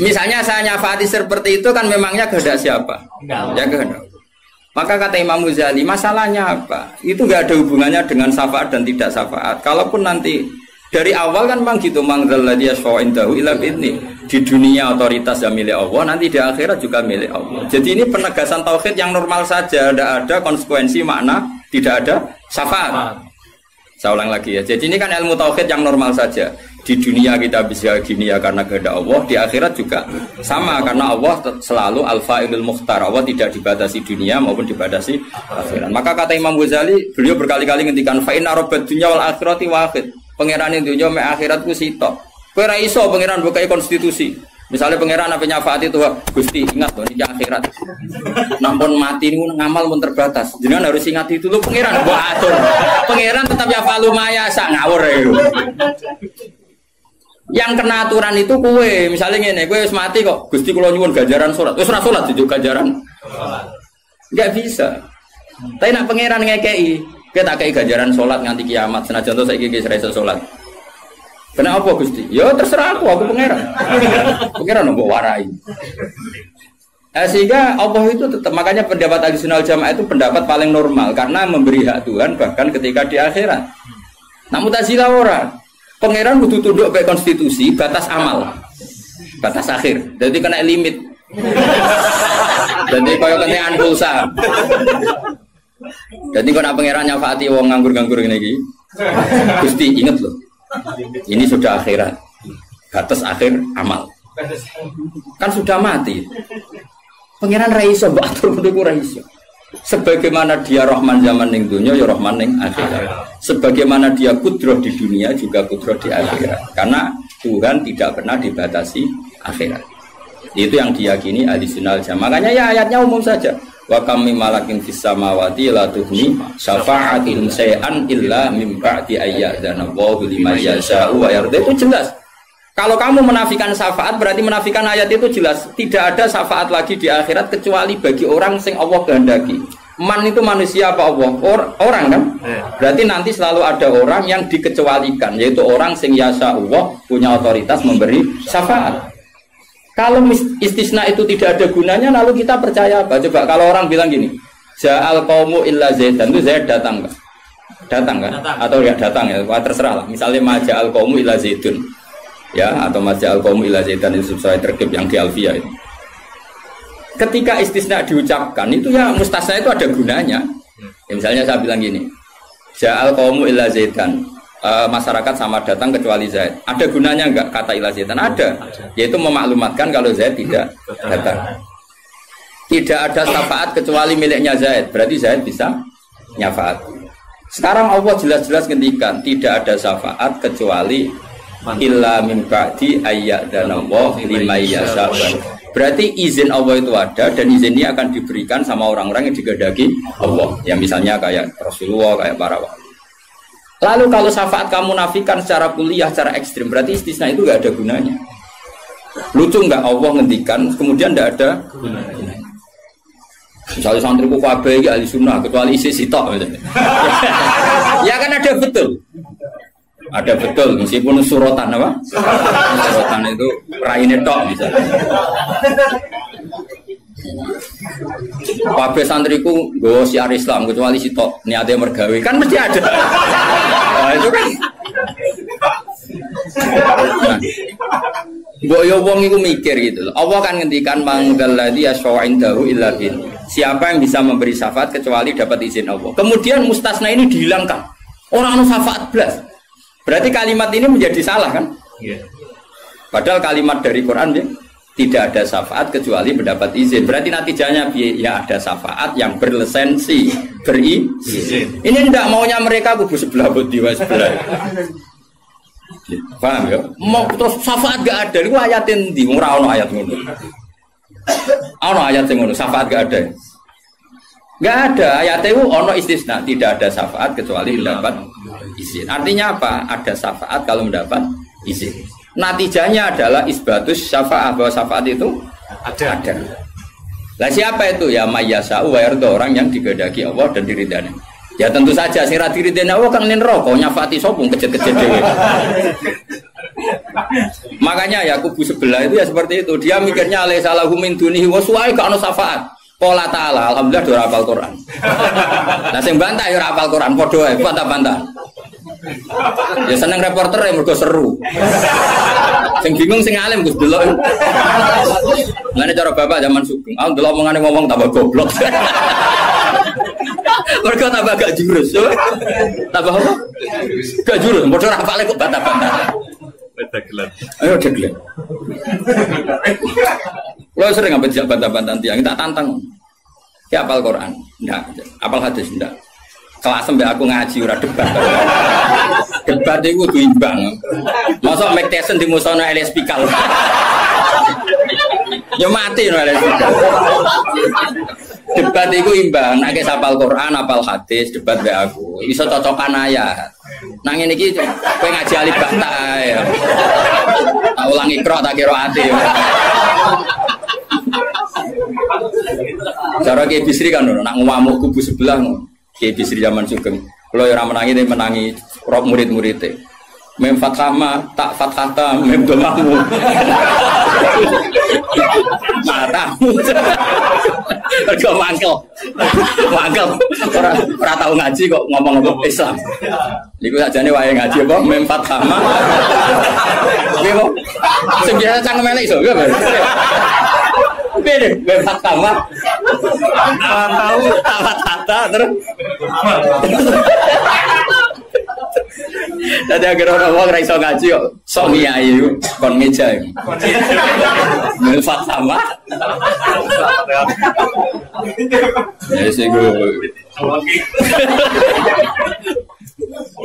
Misalnya saya nyafaati seperti itu kan memangnya kehendak siapa? Ya kehendak. Maka kata Imam Ghazali, masalahnya apa? Itu nggak ada hubungannya dengan syafaat dan tidak syafaat. Kalaupun nanti dari awal kan memang gitu, mangdalladzi yashfa'u indahu illa bi'idznih. Di dunia otoritas yang milik Allah, nanti di akhirat juga milik Allah. Jadi ini penegasan tauhid yang normal saja, tidak ada konsekuensi makna, tidak ada syafaat. Saya ulang lagi ya. Jadi ini kan ilmu tauhid yang normal saja. Di dunia kita bisa gini ya karena kehendak Allah, di akhirat juga sama karena Allah selalu al-fa'ilul mukhtar. Allah tidak dibatasi dunia maupun dibatasi akhirat. Maka kata Imam Ghazali, beliau berkali-kali ngendikan fa inna rabbad dunya wal akhirati wahid. Pangeran dunya mek akhirat ku sitok. Kowe ra iso pangeran bukai konstitusi. Misalnya pangeran apa nyafaati Tuhan, Gusti ingat loh ini akhirat. Nampun mati ini ngamal pun terbatas. Jangan harus ingat itu loh pangeran. Buat atur. Pangeran tetap ya falu maya sak ngawur ya. Yang kena aturan itu kue. Misalnya ngene, kue wis mati kok. Gusti kula nyuwun ganjaran salat. Wis ora salat juga ganjaran. Enggak bisa. Tapi nak pangeran ngekei, kita tak kei ganjaran salat nganti kiamat. Senajan to saiki wis ra iso salat. Kenapa Gusti? Ya terserah aku pangeran. Pangeran mbok warai. Sehingga Allah itu tetap, makanya pendapat Ahlussunnah wal Jamaah itu pendapat paling normal karena memberi hak Tuhan bahkan ketika di akhirat. Namun Mu'tazilah ora. Pangeran butuh tunduk ke konstitusi, batas amal, batas akhir. Jadi kena limit. Jadi kaya kentean pulsa. Jadi kalau pangeran nyafaati wong nganggur-nganggur ini iki. Gusti inget loh. Ini sudah akhirat. Batas akhir amal. Kan sudah mati. Pangeran ra iso mbok atur kudu ra iso. Sebagaimana dia Rahman zaman ning dunia, ya Rahman ning akhirat. Sebagaimana dia kudroh di dunia, juga kudroh di akhirat. Karena Tuhan tidak pernah dibatasi akhirat. Itu yang diyakini Ahlussunnah wal Jamaah. Makanya ya ayatnya umum saja. Wa kam mim malakin fis samawati la tughni syafa'atuhum shay'an illa mim ba'di ayyadzana Allahu liman yasha'u wa yarda. Itu jelas. Kalau kamu menafikan syafaat berarti menafikan ayat itu jelas. Tidak ada syafaat lagi di akhirat kecuali bagi orang sing Allah kehendaki. Man itu manusia apa Allah? Orang kan? Berarti nanti selalu ada orang yang dikecualikan, yaitu orang sing yasa Allah punya otoritas memberi syafaat. Kalau istisna itu tidak ada gunanya, lalu kita percaya apa? Coba kalau orang bilang gini, Ja'al qaumu illa Zaidan, itu Zaid datang kan? Datang kan? Atau ya datang ya, terserah lah. Misalnya Maja'al qaumu illa Zaidun. Ya, atau Maja'al qaumu ila Zaidan itu sesuai terkib yang di Alfiyah itu. Ketika istisna diucapkan itu ya mustasna itu ada gunanya. Ya, misalnya saya bilang gini, Ja'al qaumu ila Zaidan, masyarakat sama datang kecuali Zaid. Ada gunanya enggak kata ila Zaidan? Ada. Yaitu memaklumatkan kalau Zaid tidak datang. Tidak ada syafaat kecuali miliknya Zaid. Berarti Zaid bisa nyafaat. Sekarang Allah jelas-jelas ngendikan tidak ada syafaat kecuali illa min ba'di ayyadzana Allah liman yasha. Berarti izin Allah itu ada dan izin ini akan diberikan sama orang-orang yang digedaki Allah. Ya misalnya kayak Rasulullah, kayak para wali. Lalu kalau syafaat kamu nafikan secara kuliah, secara ekstrim, berarti istisna itu nggak ada gunanya. Lucu nggak Allah ngendikan, kemudian nggak ada gunanya. Misalnya santriku kabeh iki ahli sunnah kecuali isi sitok. Ya kan ada betul. Ada betul, meskipun surotan apa? Surotan itu raine tok misalnya. Kabeh santriku nggawa syiar Islam kecuali sitok niate mergawe. Kan mesti ada. Nah, itu kan. Nah, mbok yo wong iku mikir gitu loh. Allah kan ngendikan mangdalladzi yashfa'u indahu illa bin. Siapa yang bisa memberi syafaat kecuali dapat izin Allah. Kemudian mustasna ini dihilangkan. Orang anu syafaat blas. Berarti kalimat ini menjadi salah kan? Padahal kalimat dari Quran ya, tidak ada syafaat kecuali mendapat izin. Berarti natijanya ya ada syafaat yang berlisensi, berizin. Ini tidak maunya mereka kubu sebelah budi sebelah. Paham ya? Mau terus syafaat gak ada. Itu ayatin di ora ono ayat ngono. Ono ayat sing ngono, syafaat gak ada. Gak ada ayat itu ono istisna, tidak ada syafaat kecuali mendapat izin. Artinya apa? Ada syafaat kalau mendapat izin. Natijanya adalah isbatus syafaat, bahwa syafaat itu ada. Lah siapa itu? Ya mayyasa'u wa yarda, orang yang digedaki Allah dan diridani. Ya tentu saja sing ra diridani Allah kan ning neraka nyafati sapa kejet-kejet dhewe. Makanya ya kubu sebelah itu ya seperti itu. Dia mikirnya alaih salahu min dunihi wa su'ai ka'anu syafaat. Qala ta'ala, alhamdulillah dia hafal Quran. Nah sing bantah ya hafal Quran padha wae, bantah-bantah. Ya seneng reporter ya mergo seru. Sing bingung sing alim Gus delok. Lane cara bapak zaman Sugeng, ah delok omongane ngomong tambah goblok. Mergo tambah gak jurus, yo. Tambah apa? Gak jurus, padha hafale kok bantah-bantah. Dagelan. Ayo dagelan. Lo sering ngambil jak bantah-bantahan tiang, tak tantang. Ya apal Quran, enggak. Apal hadis, enggak. Kelas sampai aku ngaji ora debat. Debat itu kudu imbang. Masa Mike Tyson di musono LS Pikal. Ya mati no LS Pikal. Debat itu imbang, nek apal Quran, apal hadis, debat be aku. Iso cocokan ayat. Nang ngene iki kowe ngaji alif bata ya. Tak ulangi krok tak kira ati. Cara Kiai Bisri kan nak ngamuk kubu sebelah Kiai Bisri zaman Sugeng. Kalau ora menangi murid-muridé. Mem fathama tak fathata mem domamu. Matamu. Mergo mangkel. Ora tau ngaji kok ngomong Islam. Niku sakjane wae ngaji apa mem fathama. Oke kok. Sing biasa cangkem elek iso. Beda, bebas kamar. Tahu tata terus. Tadi akhirnya orang iso ngaji kok sok ngiyai kon meja. Bebas sama. Ya sih gue.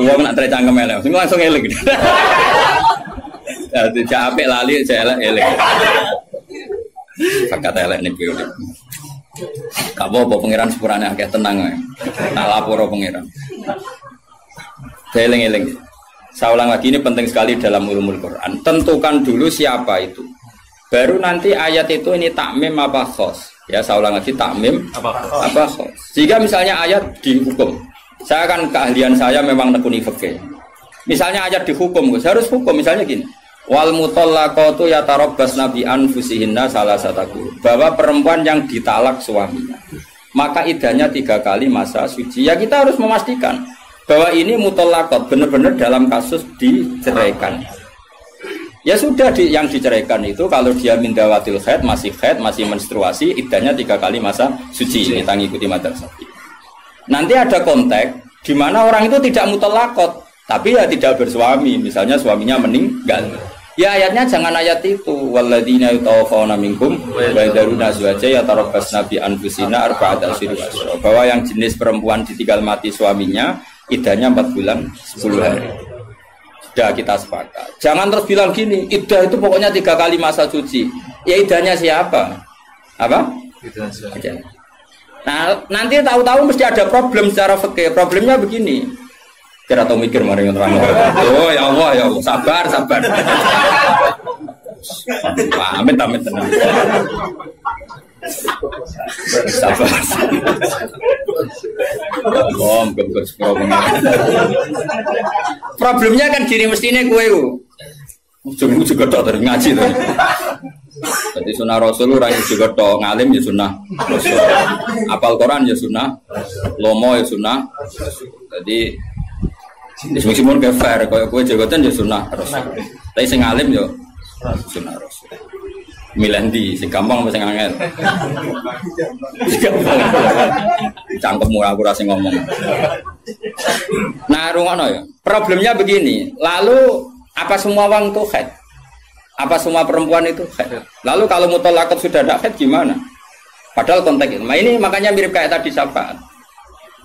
Uang nak tercangkem elek, semua langsung elek. Jadi capek lali, saya elek. Fakat elek nih periode. Kabo apa pangeran sepurane akeh tenang ae. Tak lapor pangeran. Eling-eling. Saya ulang lagi, ini penting sekali dalam ulumul Quran. Tentukan dulu siapa itu. Baru nanti ayat itu ini takmim apa khos. Ya, saya ulang lagi takmim apa khos. Jika misalnya ayat dihukum. Saya kan keahlian saya memang nekuni fikih. Misalnya ayat dihukum, harus hukum misalnya gini. Wal mutallaqatu yatarabbasna bi anfusihinna salasataku. Bahwa perempuan yang ditalak suaminya, maka idahnya 3 kali masa suci. Ya kita harus memastikan bahwa ini mutallaqat benar-benar dalam kasus diceraikan. Ya sudah yang diceraikan itu kalau dia mindawatil haid, masih menstruasi, idahnya 3 kali masa suci. Kita ngikuti madzhab Syafi'i. Nanti ada konteks di mana orang itu tidak mutallaqat, tapi ya tidak bersuami, misalnya suaminya meninggal. Ya ayatnya jangan ayat itu. Walladzina yatawaffawna minkum wa yadharuna azwaja yatarabbasna bi anfusina arba'ata asyhur. Bahwa yang jenis perempuan ditinggal mati suaminya, iddahnya 4 bulan 10 hari. Sudah kita sepakat. Jangan terus bilang gini, iddah itu pokoknya 3 kali masa suci. Ya iddahnya siapa? Apa? Iddah. Nah, nanti tahu-tahu mesti ada problem secara fikih. Problemnya begini. Kira tahu mikir mari terang. Oh ya Allah, sabar. Amit tenang. Sabar. Problemnya kan gini mestinya gue ujung juga tok ngaji tuh. Jadi sunnah Rasul orang yang juga tok ngalim ya sunnah Rasul. Apal Quran ya sunnah, lomo ya sunnah. Jadi meskipun gak fair, kalau gue jabatan ya sunnah Rasul. Tapi sing alim ya sunnah Rasul. Milih di, sing gampang apa sing angel? Cangkemmu aku rasa ngomong. Nah, rungono ya. Problemnya begini. Lalu apa semua orang itu haid? Apa semua perempuan itu haid? Lalu kalau mutallaqat sudah tidak haid gimana? Padahal konteks ini makanya mirip kayak tadi syafaat.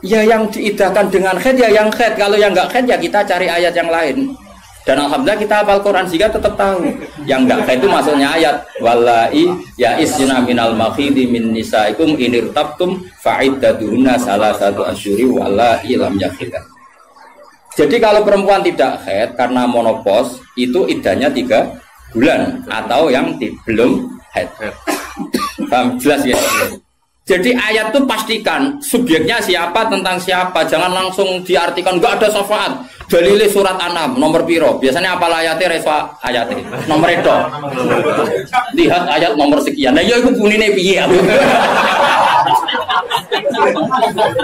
Ya yang diidahkan dengan khaid ya yang khaid. Kalau yang enggak khaid ya kita cari ayat yang lain. Dan alhamdulillah kita hafal Quran sehingga tetap tahu. Yang enggak khaid itu maksudnya ayat wallahi ya isna minal makhidi min nisaikum inirtabtum fa'iddatuhunna salasatu asyuri wallahi lam yakhid. Jadi kalau perempuan tidak khaid karena menopause itu iddahnya 3 bulan atau yang belum haid. Paham jelas ya? Jadi ayat itu pastikan subjeknya siapa tentang siapa, jangan langsung diartikan nggak ada syafaat. Dalile surat An'am nomor piro? Biasanya apa ayatnya refa ayatnya nomor itu. Lihat ayat nomor sekian. Nah, ya iku bunine piye?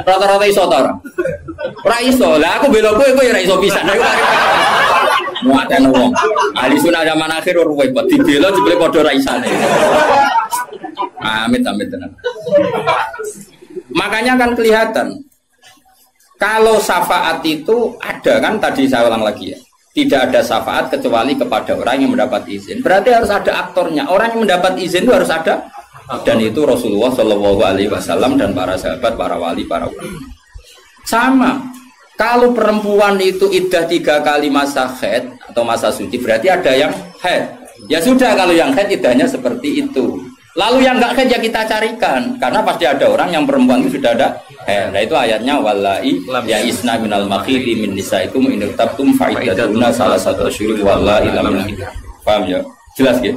Rata-rata iso ta ora? Ora iso. Lah aku bela kowe ya ora iso pisan. Muaten wong. Ahli sunah zaman akhir ruwet, dibela jebule padha ra isane. Amit tenan. Makanya kan kelihatan kalau syafaat itu ada kan tadi saya ulang lagi ya. Tidak ada syafaat kecuali kepada orang yang mendapat izin. Berarti harus ada aktornya. Orang yang mendapat izin itu harus ada. Dan itu Rasulullah Shallallahu Alaihi Wasallam dan para sahabat, para wali, para ulama. Sama. Kalau perempuan itu iddah 3 kali masa haid atau masa suci, berarti ada yang haid. Ya sudah, kalau yang haid iddahnya seperti itu. Lalu yang enggak haid ya kita carikan, karena pasti ada orang yang perempuan itu sudah ada haid. Nah itu ayatnya wallahi ya isna minal makhidi min nisaikum in tabtum faidatuna salah satu asyhur wallahi lam yahid. Paham ya? Jelas ya?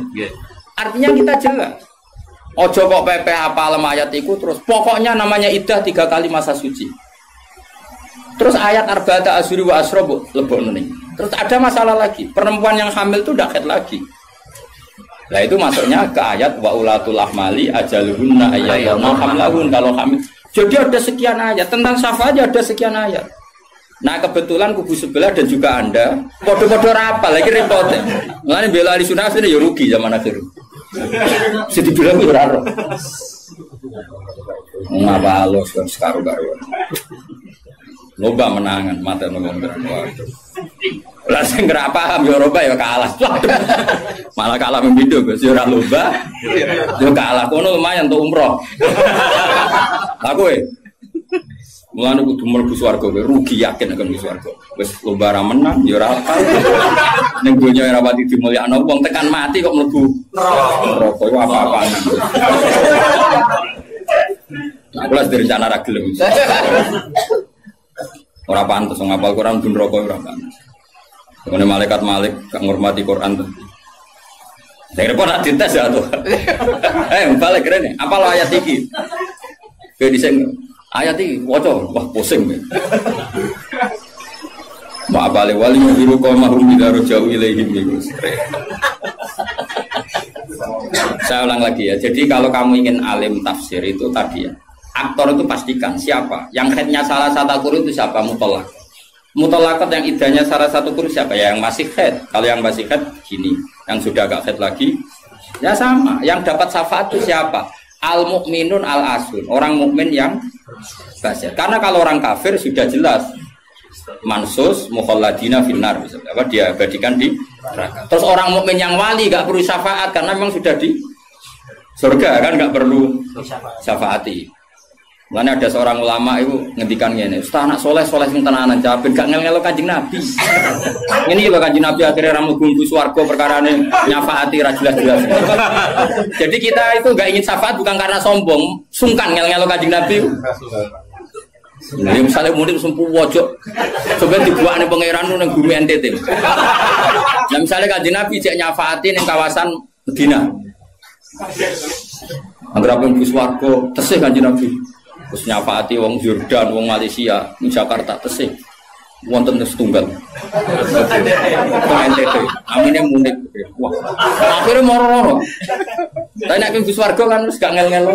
Artinya kita jelas. Ojo kok pepe hafal ayat itu terus pokoknya namanya iddah 3 kali masa suci. Terus ayat arba'ata asyhur wa asrobu lebokno ning. Terus ada masalah lagi, perempuan yang hamil itu udah haid lagi. Nah itu masuknya ke ayat wa ulatul ahmali ajaluhunna ayyama hamlahun kalau hamil. Jadi ada sekian ayat tentang syafaat ada sekian ayat. Nah kebetulan kubu sebelah dan juga Anda podo-podo rapal lagi repot. Mulane bela ahli sunah ya rugi zaman akhir. Sedi bilang ora ro. Ngapa lo sekarang-karuan. Loba menangan mata ngomong waduh. Lah sing ora paham ya Eropa ya kalah. Malah kalah membido Gus ora loba. Yo kalah kono lumayan untuk umroh. Aku mulane kudu mlebu swarga kowe rugi yakin akan mlebu swarga. Wis lomba ra menang ya ora apa. Ning donya ora pati dimulyakno wong tekan mati kok mlebu neraka iku apa-apaan. Nah, kelas dari rencana ra gelem. Ora pantes ngapal Quran ben neraka ora pantes. Kene malaikat Malik gak ngurmati Quran tuh. Saya repot nak dites ya tuh. Balik keren nih. Apa ayat iki? Kayak diseng ayat iki waca wah pusing. Ma balik wali biru kau mahrum bidaru jauh ilaihim Gus. Saya ulang lagi ya. Jadi kalau kamu ingin alim tafsir itu tadi ya. Aktor itu pastikan siapa. Yang headnya salah satu kurun itu siapa mutolak. Mutolakat yang idahnya salah satu kurun siapa ya yang masih head. Kalau yang masih head gini, yang sudah agak head lagi, ya sama. Yang dapat syafaat itu siapa? Al mukminun al asun, orang mukmin yang basir. Karena kalau orang kafir sudah jelas mansus mukhalladina finnar, apa dia abadikan di neraka. Terus orang mukmin yang wali gak perlu syafaat karena memang sudah di surga kan gak perlu syafaati. Mana ada seorang ulama itu ngendikan gini, Ustaz anak soleh sing tenanan jawabin gak ngel-ngelo Kanjeng Nabi. Ini lho Kanjeng Nabi akhirnya ramu gumbu swarga perkarane nyafaati ra jelas-jelas. Jadi kita itu gak ingin syafaat bukan karena sombong, sungkan ngel-ngelo Kanjeng Nabi. Jadi misalnya murid sempuh wojok, coba dibuat nih pangeran nang bumi NTT. Nah misalnya Kanjeng Nabi cek nyafaati ning kawasan Medina. Angger apa mlebu swarga tesih Kanjeng Nabi. Terus nyafaati wong Jordan, wong Malaysia, di Jakarta tesih. Wonten setunggal. NTT. Amine munik. Wah. Akhire moro-moro. Lah nek mlebu swarga kan wis gak ngel-ngelo.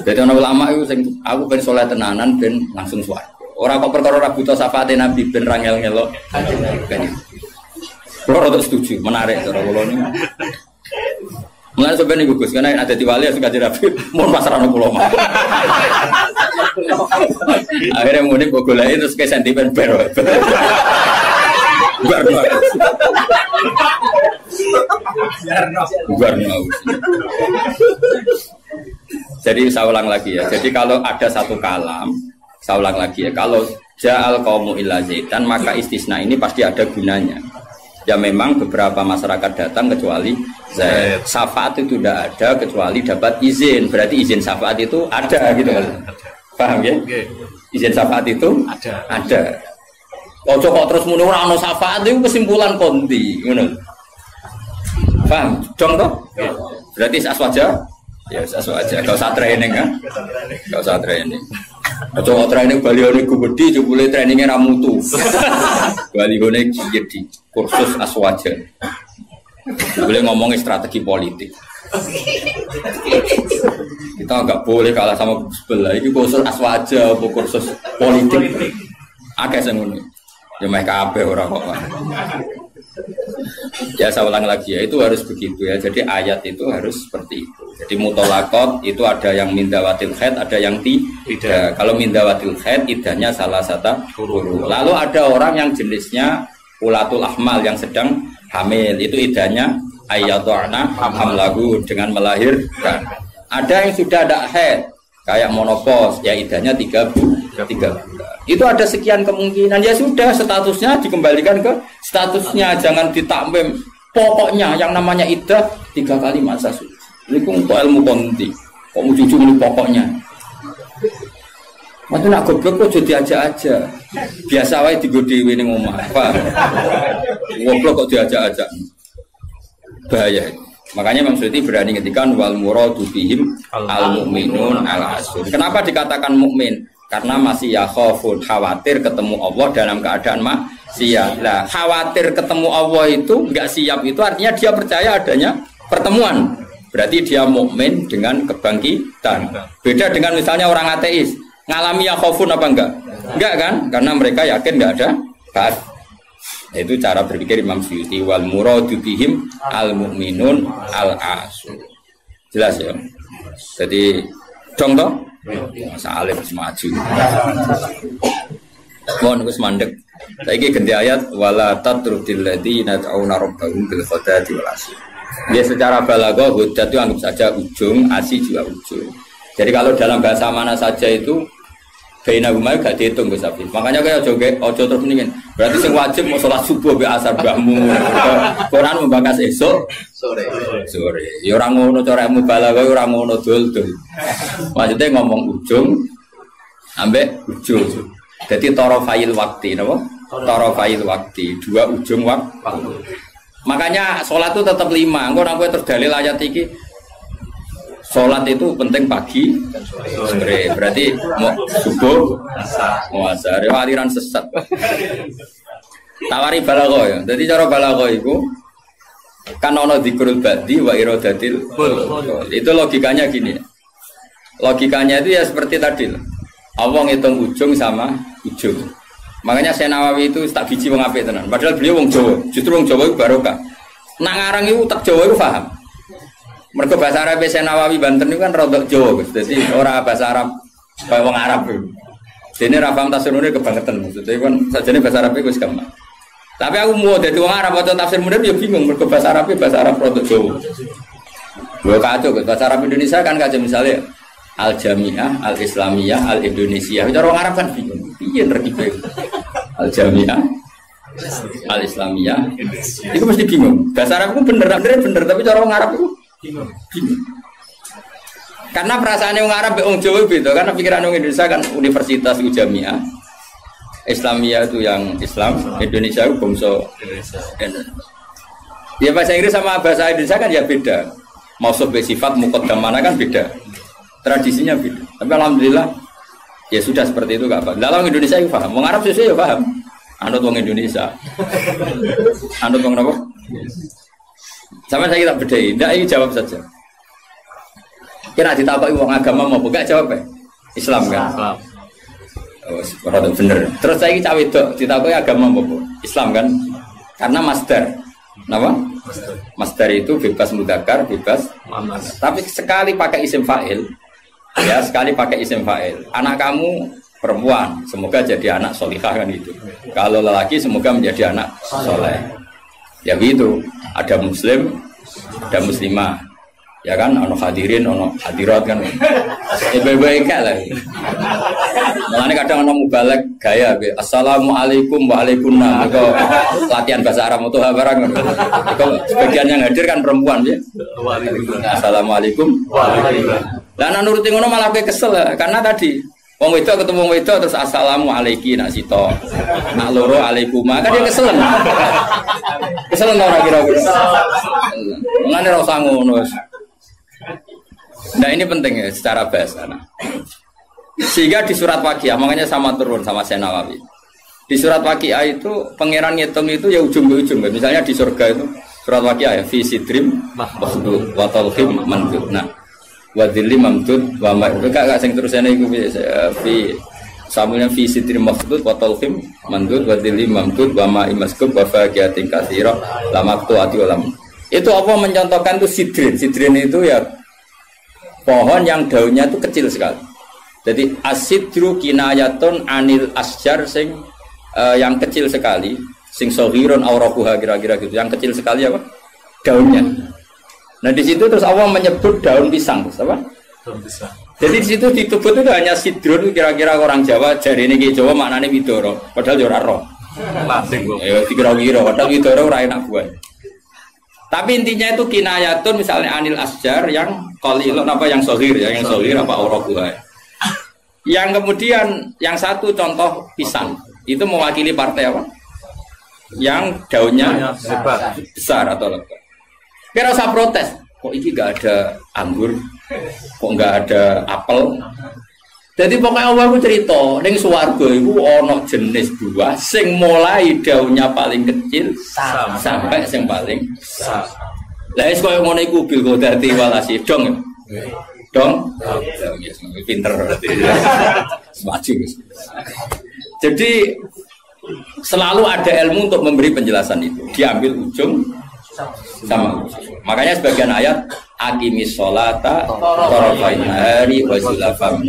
Jadi ana ulama iku sing aku ben saleh tenanan ben langsung swarga. Ora kok perkara ora buta syafaate Nabi ben ra ngel-ngelo. Kulo rada setuju, menarik cara kula niku. Mulane sampeyan niku Gus, karena ada di wali sing Kanjeng Nabi mun pasrahno kula mah. Akhirnya muni mbok goleki terus ke sentimen ber. Guarno. Jadi saya ulang lagi ya. Jadi kalau ada satu kalam, saya ulang lagi ya. Kalau ja'al qaumu illa zaitan maka istisna ini pasti ada gunanya. Ya memang beberapa masyarakat datang kecuali Zaid. Syafaat itu tidak ada kecuali dapat izin. Berarti izin syafaat itu ada gitu kan. Paham ya? Izin syafaat itu ada. Ojo kok terus muni ora ana syafaat itu kesimpulan konti, ngono. Paham? Dong toh? Berarti aswaja Ya sesuatu aja. Gak usah training kan? Gak usah training. Coba training balione gede, jebule trainingnya ramutu. Balione jadi kursus aswaja. Boleh ngomongin strategi politik. Kita nggak boleh kalah sama sebelah. Ini kursus aswaja, kursus politik. Agak seneng. Ya mereka abe orang kok. Ya saya ulang lagi ya, itu harus begitu ya. Jadi ayat itu harus seperti itu. Jadi mutolakot itu ada yang mindawatil khaid, ada yang tidak. Kalau mindawatil khaid idahnya salah satu huruf. Lalu ada orang yang jenisnya ulatul ahmal yang sedang hamil, itu idahnya ayyadana hamlahu dengan melahirkan. Ada yang sudah ada haid kayak monopos, ya idahnya 3 bulan. Itu ada sekian kemungkinan, ya sudah statusnya dikembalikan ke statusnya, jangan ditakmim. Pokoknya yang namanya idah 3 kali masa suci. Ini kok ilmu konti, kok mau jujur ini pokoknya. Mati nak goblok kok jadi aja. Biasa wae digodewi ning omah. Apa? Goblok kok diajak-ajak. Bahaya. Makanya Imam Suyuti berani ngetikan wal muradu bihim al mukminun al asur. Kenapa dikatakan mukmin? Karena masih yakhafun, khawatir ketemu Allah dalam keadaan maksiat. Lah, khawatir ketemu Allah itu enggak siap, itu artinya dia percaya adanya pertemuan. Berarti dia mukmin dengan kebangkitan. Beda dengan misalnya orang ateis, ngalami yakhafun apa enggak? Enggak kan? Karena mereka yakin enggak ada ba'ats. Itu cara berpikir Imam Suyuti, wal muradu bihim al mukminun al asur. Jelas ya? Jadi dong toh? Masa alim semaju. Mohon Gus mandek. Saiki ganti ayat wala tatrudil ladina ta'una rabbahum bil ghadati wal asyi. Ya secara balaghah hudat itu anggap saja ujung, asyi juga ujung. Jadi kalau dalam bahasa mana saja itu baina huma gak dihitung Gus Afif. Makanya kayak ojo terus mendingin. Berarti sing wajib mau sholat subuh be asar mbahmu. Quran membahas esok sore. Ya ora ngono cara balaghah ora ngono dul-dul. Maksudnya ngomong ujung ambek ujung. Jadi tarafail waktu napa? Tarafail waktu, 2 ujung waktu. Makanya sholat itu tetap 5. Engko nek kowe terus dalil ayat iki sholat itu penting pagi sore. Berarti mau subuh mau asar aliran sesat. Tawari balaghah ya. Jadi cara balaghah iku kan ono dzikrul ba'di wa iradatil. Itu logikanya gini. Logikanya itu ya seperti tadi. Allah ngitung ujung sama ujung. Makanya Syekh Nawawi itu tak biji wong apik tenan. Padahal beliau wong Jawa. Justru wong Jawa itu barokah. Nak ngarang itu tak Jawa itu paham. Mergo bahasa Arab Syekh Nawawi Banten itu kan rodok Jawa, Gus. Jadi ora bahasa Arab kaya wong Arab. Dene ra paham tafsirune kebangetan maksudnya kan sajane bahasa Arab iku wis gampang. Tapi aku mau dadi wong Arab waca tafsir munir ya bingung mergo bahasa Arab rodok Jawa. Lho kacau bahasa Arab Indonesia kan kacau misalnya Al-Jami'ah, Al-Islamiyah, Al-Indonesia. Cara orang Arab kan bingung. Piye terkipe? Al-Jami'ah, Al-Islamiyah. Itu mesti bingung. Bahasa Arab itu bener, tapi cara orang Arab itu bingung. Karena perasaan orang Arab orang Jawa beda. Karena pikiran orang Indonesia kan universitas itu Jami'ah. Islamiyah itu yang Islam, Indonesia itu bangsa Indonesia. Ya bahasa Inggris sama bahasa Indonesia kan ya beda. Mausuf sifat muqaddamana kan beda. Tradisinya beda. Tapi alhamdulillah ya sudah seperti itu gak apa. Dalam Indonesia itu paham. Wong Arab sesuai ya paham. Anut wong Indonesia. Anut wong apa? Sama saya tak bedai. Tidak, ini jawab saja. Kira ditapai wong agama mau buka jawab ya? Islam kan? Islam. Oh, bener. Terus saya ini cawe dok ditapai agama mau Islam kan? Karena masdar. Kenapa? Masdar itu bebas mudzakkar, bebas. Tapi sekali pakai isim fa'il. Ya sekali pakai isim fa'il. Anak kamu perempuan, semoga jadi anak solihah kan itu. Kalau lelaki semoga menjadi anak soleh. Ya begitu. Ada muslim, ada muslimah. Ya kan, ono hadirin, ono hadirat kan. Baik-baik lah. Makanya kadang ono mubalek gaya. Assalamualaikum waalaikumsalam. Itu latihan bahasa Arab itu barang. Sebagian yang hadir kan perempuan ya. Assalamualaikum waalaikumsalam. Dan nuruti ngono malah gue kesel karena tadi wong wedok ketemu wong wedok terus assalamualaikum nak sito nak loro alaikuma kan dia kesel. Kesel ora kira-kira. Mulane ora usah ngono. Nah ini penting ya secara bahasa. Nah. Sehingga di surat Waqiah, makanya sama turun sama Senawawi. Di surat Waqiah itu pangeran ngitung itu ya ujung ke ujung. Misalnya di surga itu surat Waqiah ya fi sidrim makhdud wa talhim mandud. Nah, wa dhilli mamdud wa ma itu gak sing terusane iku fi samulnya fi sidrim makhdud wa talhim mandud wa dhilli mamdud wa ma imaskub wa faqiyatin katsira la maqtu'ati ulam. Itu apa mencontohkan itu sidrin. Sidrin itu ya pohon yang daunnya itu kecil sekali. Jadi asidru kinayatun anil asjar sing yang kecil sekali, sing sohiron aurakuha kira-kira gitu. Yang kecil sekali apa? Daunnya. Nah di situ terus Allah menyebut daun pisang, terus apa? Daun pisang. Jadi di situ disebut itu hanya sidrun kira-kira orang Jawa jari ini Jawa maknanya widoro. Padahal ora roh. Lasing kok. Ya dikira-kira padahal widoro ora enak buah. Tapi intinya itu kinayatun misalnya anil asjar yang qalilun apa yang sohir ya, yang sohir apa aurakuha. Yang kemudian yang satu contoh pisang itu mewakili partai apa? Yang daunnya besar atau lebat. Kira usah protes. Kok ini gak ada anggur? Kok gak ada apel? Jadi pokoknya Allah aku cerita, ning swarga iku ana jenis buah sing mulai daunnya paling kecil sampai sing paling besar. Lah wis koyo ngono iku bil godati walasi dong. Dong. Ya pinter berarti. Semaju. Jadi selalu ada ilmu untuk memberi penjelasan itu. Diambil ujung sama. Makanya sebagian ayat aqimis sholata tarafain nahari wa zulafam.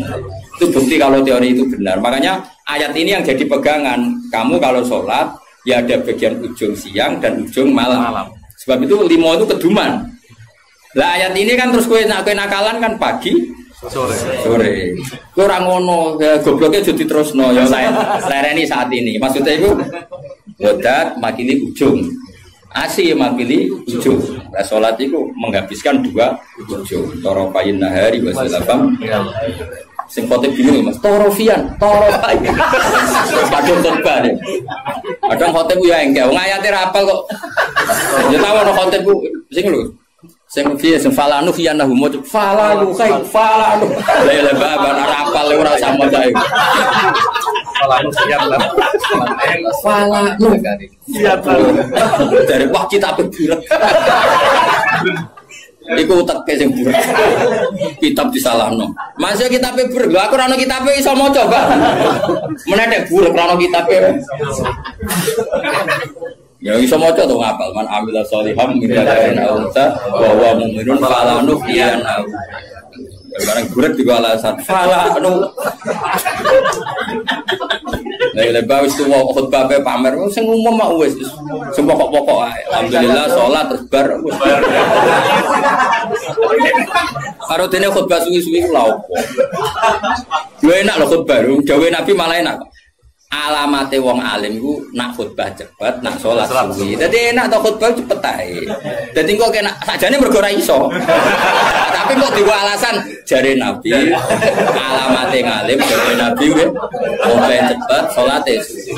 Itu bukti kalau teori itu benar. Makanya ayat ini yang jadi pegangan. Kamu kalau sholat ya ada bagian ujung siang dan ujung malam. Sebab itu limo itu keduman. Lah ayat ini kan terus kowe nakalan kan pagi sore. Kowe ora ngono, ya gobloke jadi terusno ya lereni saat ini. Maksudnya itu bodat makili ujung. Asih makili ujung. Lah salat itu menghabiskan dua ujung. Tarafain nahari wa zulafam. Sing khotib bingung Mas, torofian. Kadang khotbah deh. Kadang khotib ya engke, wong ayate ra apal kok. Ya tahu ono khotib sing lho. Sing piye sing falanu khiyanahu mo falanu kai falanu. Lah baban ora apal ora sama tae. Falanu khiyanah. Falanu. Iya dari wah kita berburet. Iku teke sing buruk. Kitab disalahno. Masih kitabe buruk. Lha aku ora ono kitabe iso maca, Pak. Menedek buruk ora ono kitabe. Ya iso maca to ngapal man amila sholiham min dzakarin aw unsa wa huwa mu'minun fala nuhyiyanna. Barang buruk di alasan fala anu. Lah lebar wis tuwa khotbah pamer sing umum mak wis sing pokok-pokok ae. Alhamdulillah salat terus bar. Karo dene khotbah suwi-suwi ku lha opo. Yo enak lho khotbah, dawuh Nabi malah enak. Alamate wong alim ku nak khotbah cepet, nak salat suwi. Dadi enak to khotbah cepet ae. Dadi kok enak sakjane mergo ora iso. Tapi kok diwa alasan jare Nabi alamate ngalim jare Nabi nggih khotbah cepet, salate suwi.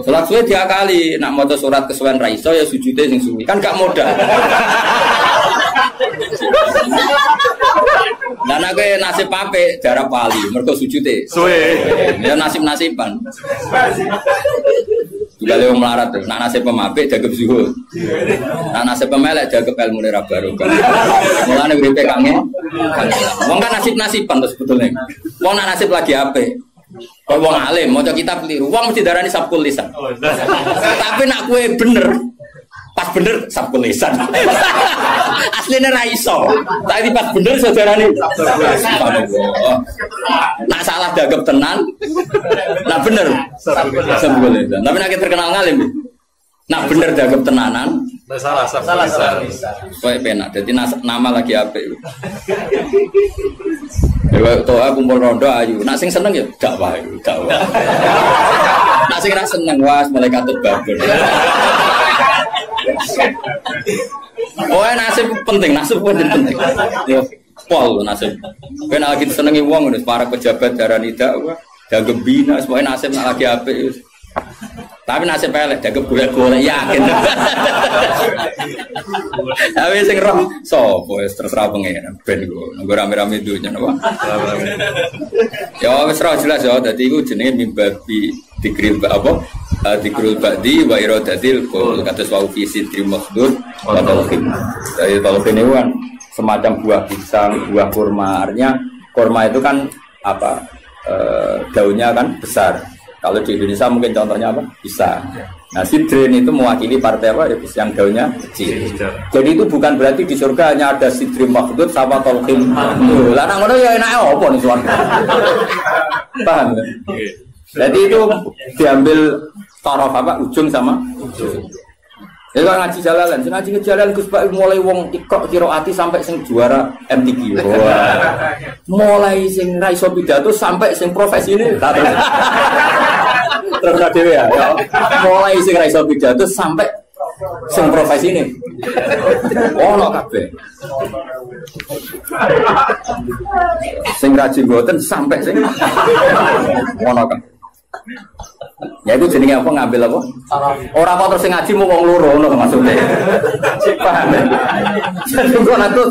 Salat suwi diakali, nak maca surat kesuwen ra iso ya sujude sing suwi. Kan gak modal. Dan aku nasib pape darah pali, mereka sujute. Suwe. Ya nasib-nasiban. Juga lewat melarat tuh. Nak nasib pemape jaga zuhud. Nak nasib pemelek jaga ilmu nera baru. Mulane uripe kangen. Wong kan nasib-nasiban tuh sebetulnya. Wong nak nasib lagi ape? Kalau wong alim, mau kita keliru. Wong mesti darani sabkul lisan. Tapi nak kue bener. Pas bener sabkul lisan. Aslinya ra iso. Tapi pas bener saudarane. Nak salah dagep tenan. Nak bener sabkul lisan. Tapi nak terkenal ngalim. Nak bener dagep tenanan. Salah sabkul lisan. Kowe penak. Dadi nama lagi apik. Ya toa kumpul rondo ayu. Nak sing seneng ya dakwah, dakwah. Nak sing ra seneng was malaikat babon. Oh nasib penting, nasib penting. Ya pol nasib. Kan lagi senengi wong para pejabat darah nida, jaga bina, semuanya nasib lagi apik. Tapi nasib elek, jaga golek-golek yakin. Tapi sing roh sapa wis terserah pengen ben nggo rame-rame dunya napa. Ya wis roh jelas ya dadi iku jenenge mimbabi dikril apa? Dikril ba'di wa iradatil qaul kados wa fi sidri makhdud wa talqin. Jadi talqin itu kan semacam buah pisang, buah kurma. Artinya kurma itu kan apa? Daunnya kan besar. Kalau di Indonesia mungkin contohnya apa? Pisang. Nah, sidrin itu mewakili partai apa? Yang daunnya kecil. Jadi itu bukan berarti di surga hanya ada sidrin makhdud sama talqin. Lah nang ngono ya enake apa nih surga? Paham kan? Jadi itu diambil taraf apa? Ujung sama ujung. Ya kalau ngaji jalalan, ngaji ngejalalan Gus Pak mulai wong ikok kiroati sampai sing juara MTQ. Mulai sing ra iso pidato sampai sing profesi ini. Terus dhewe ya. Mulai sing ra iso pidato sampai sing profesi ini. Ono kabeh. Sing rajin mboten sampai sing ono kabeh. Ya itu jenenge apa ngambil apa? Orang kok terus ngaji mau wong loro ngono maksudnya. Paham ya? Jadi kok natus.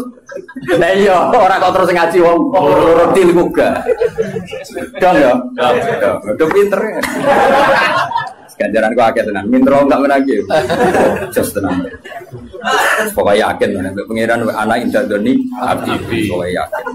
Lah iya, orang kok terus ngaji wong loro til muga. Dong ya. Udah pinter. Ganjaran kok akeh tenan. Mintro enggak menagi. Just tenan. Pokoknya yakin pengiran anak indadoni abdi. Pokoknya yakin.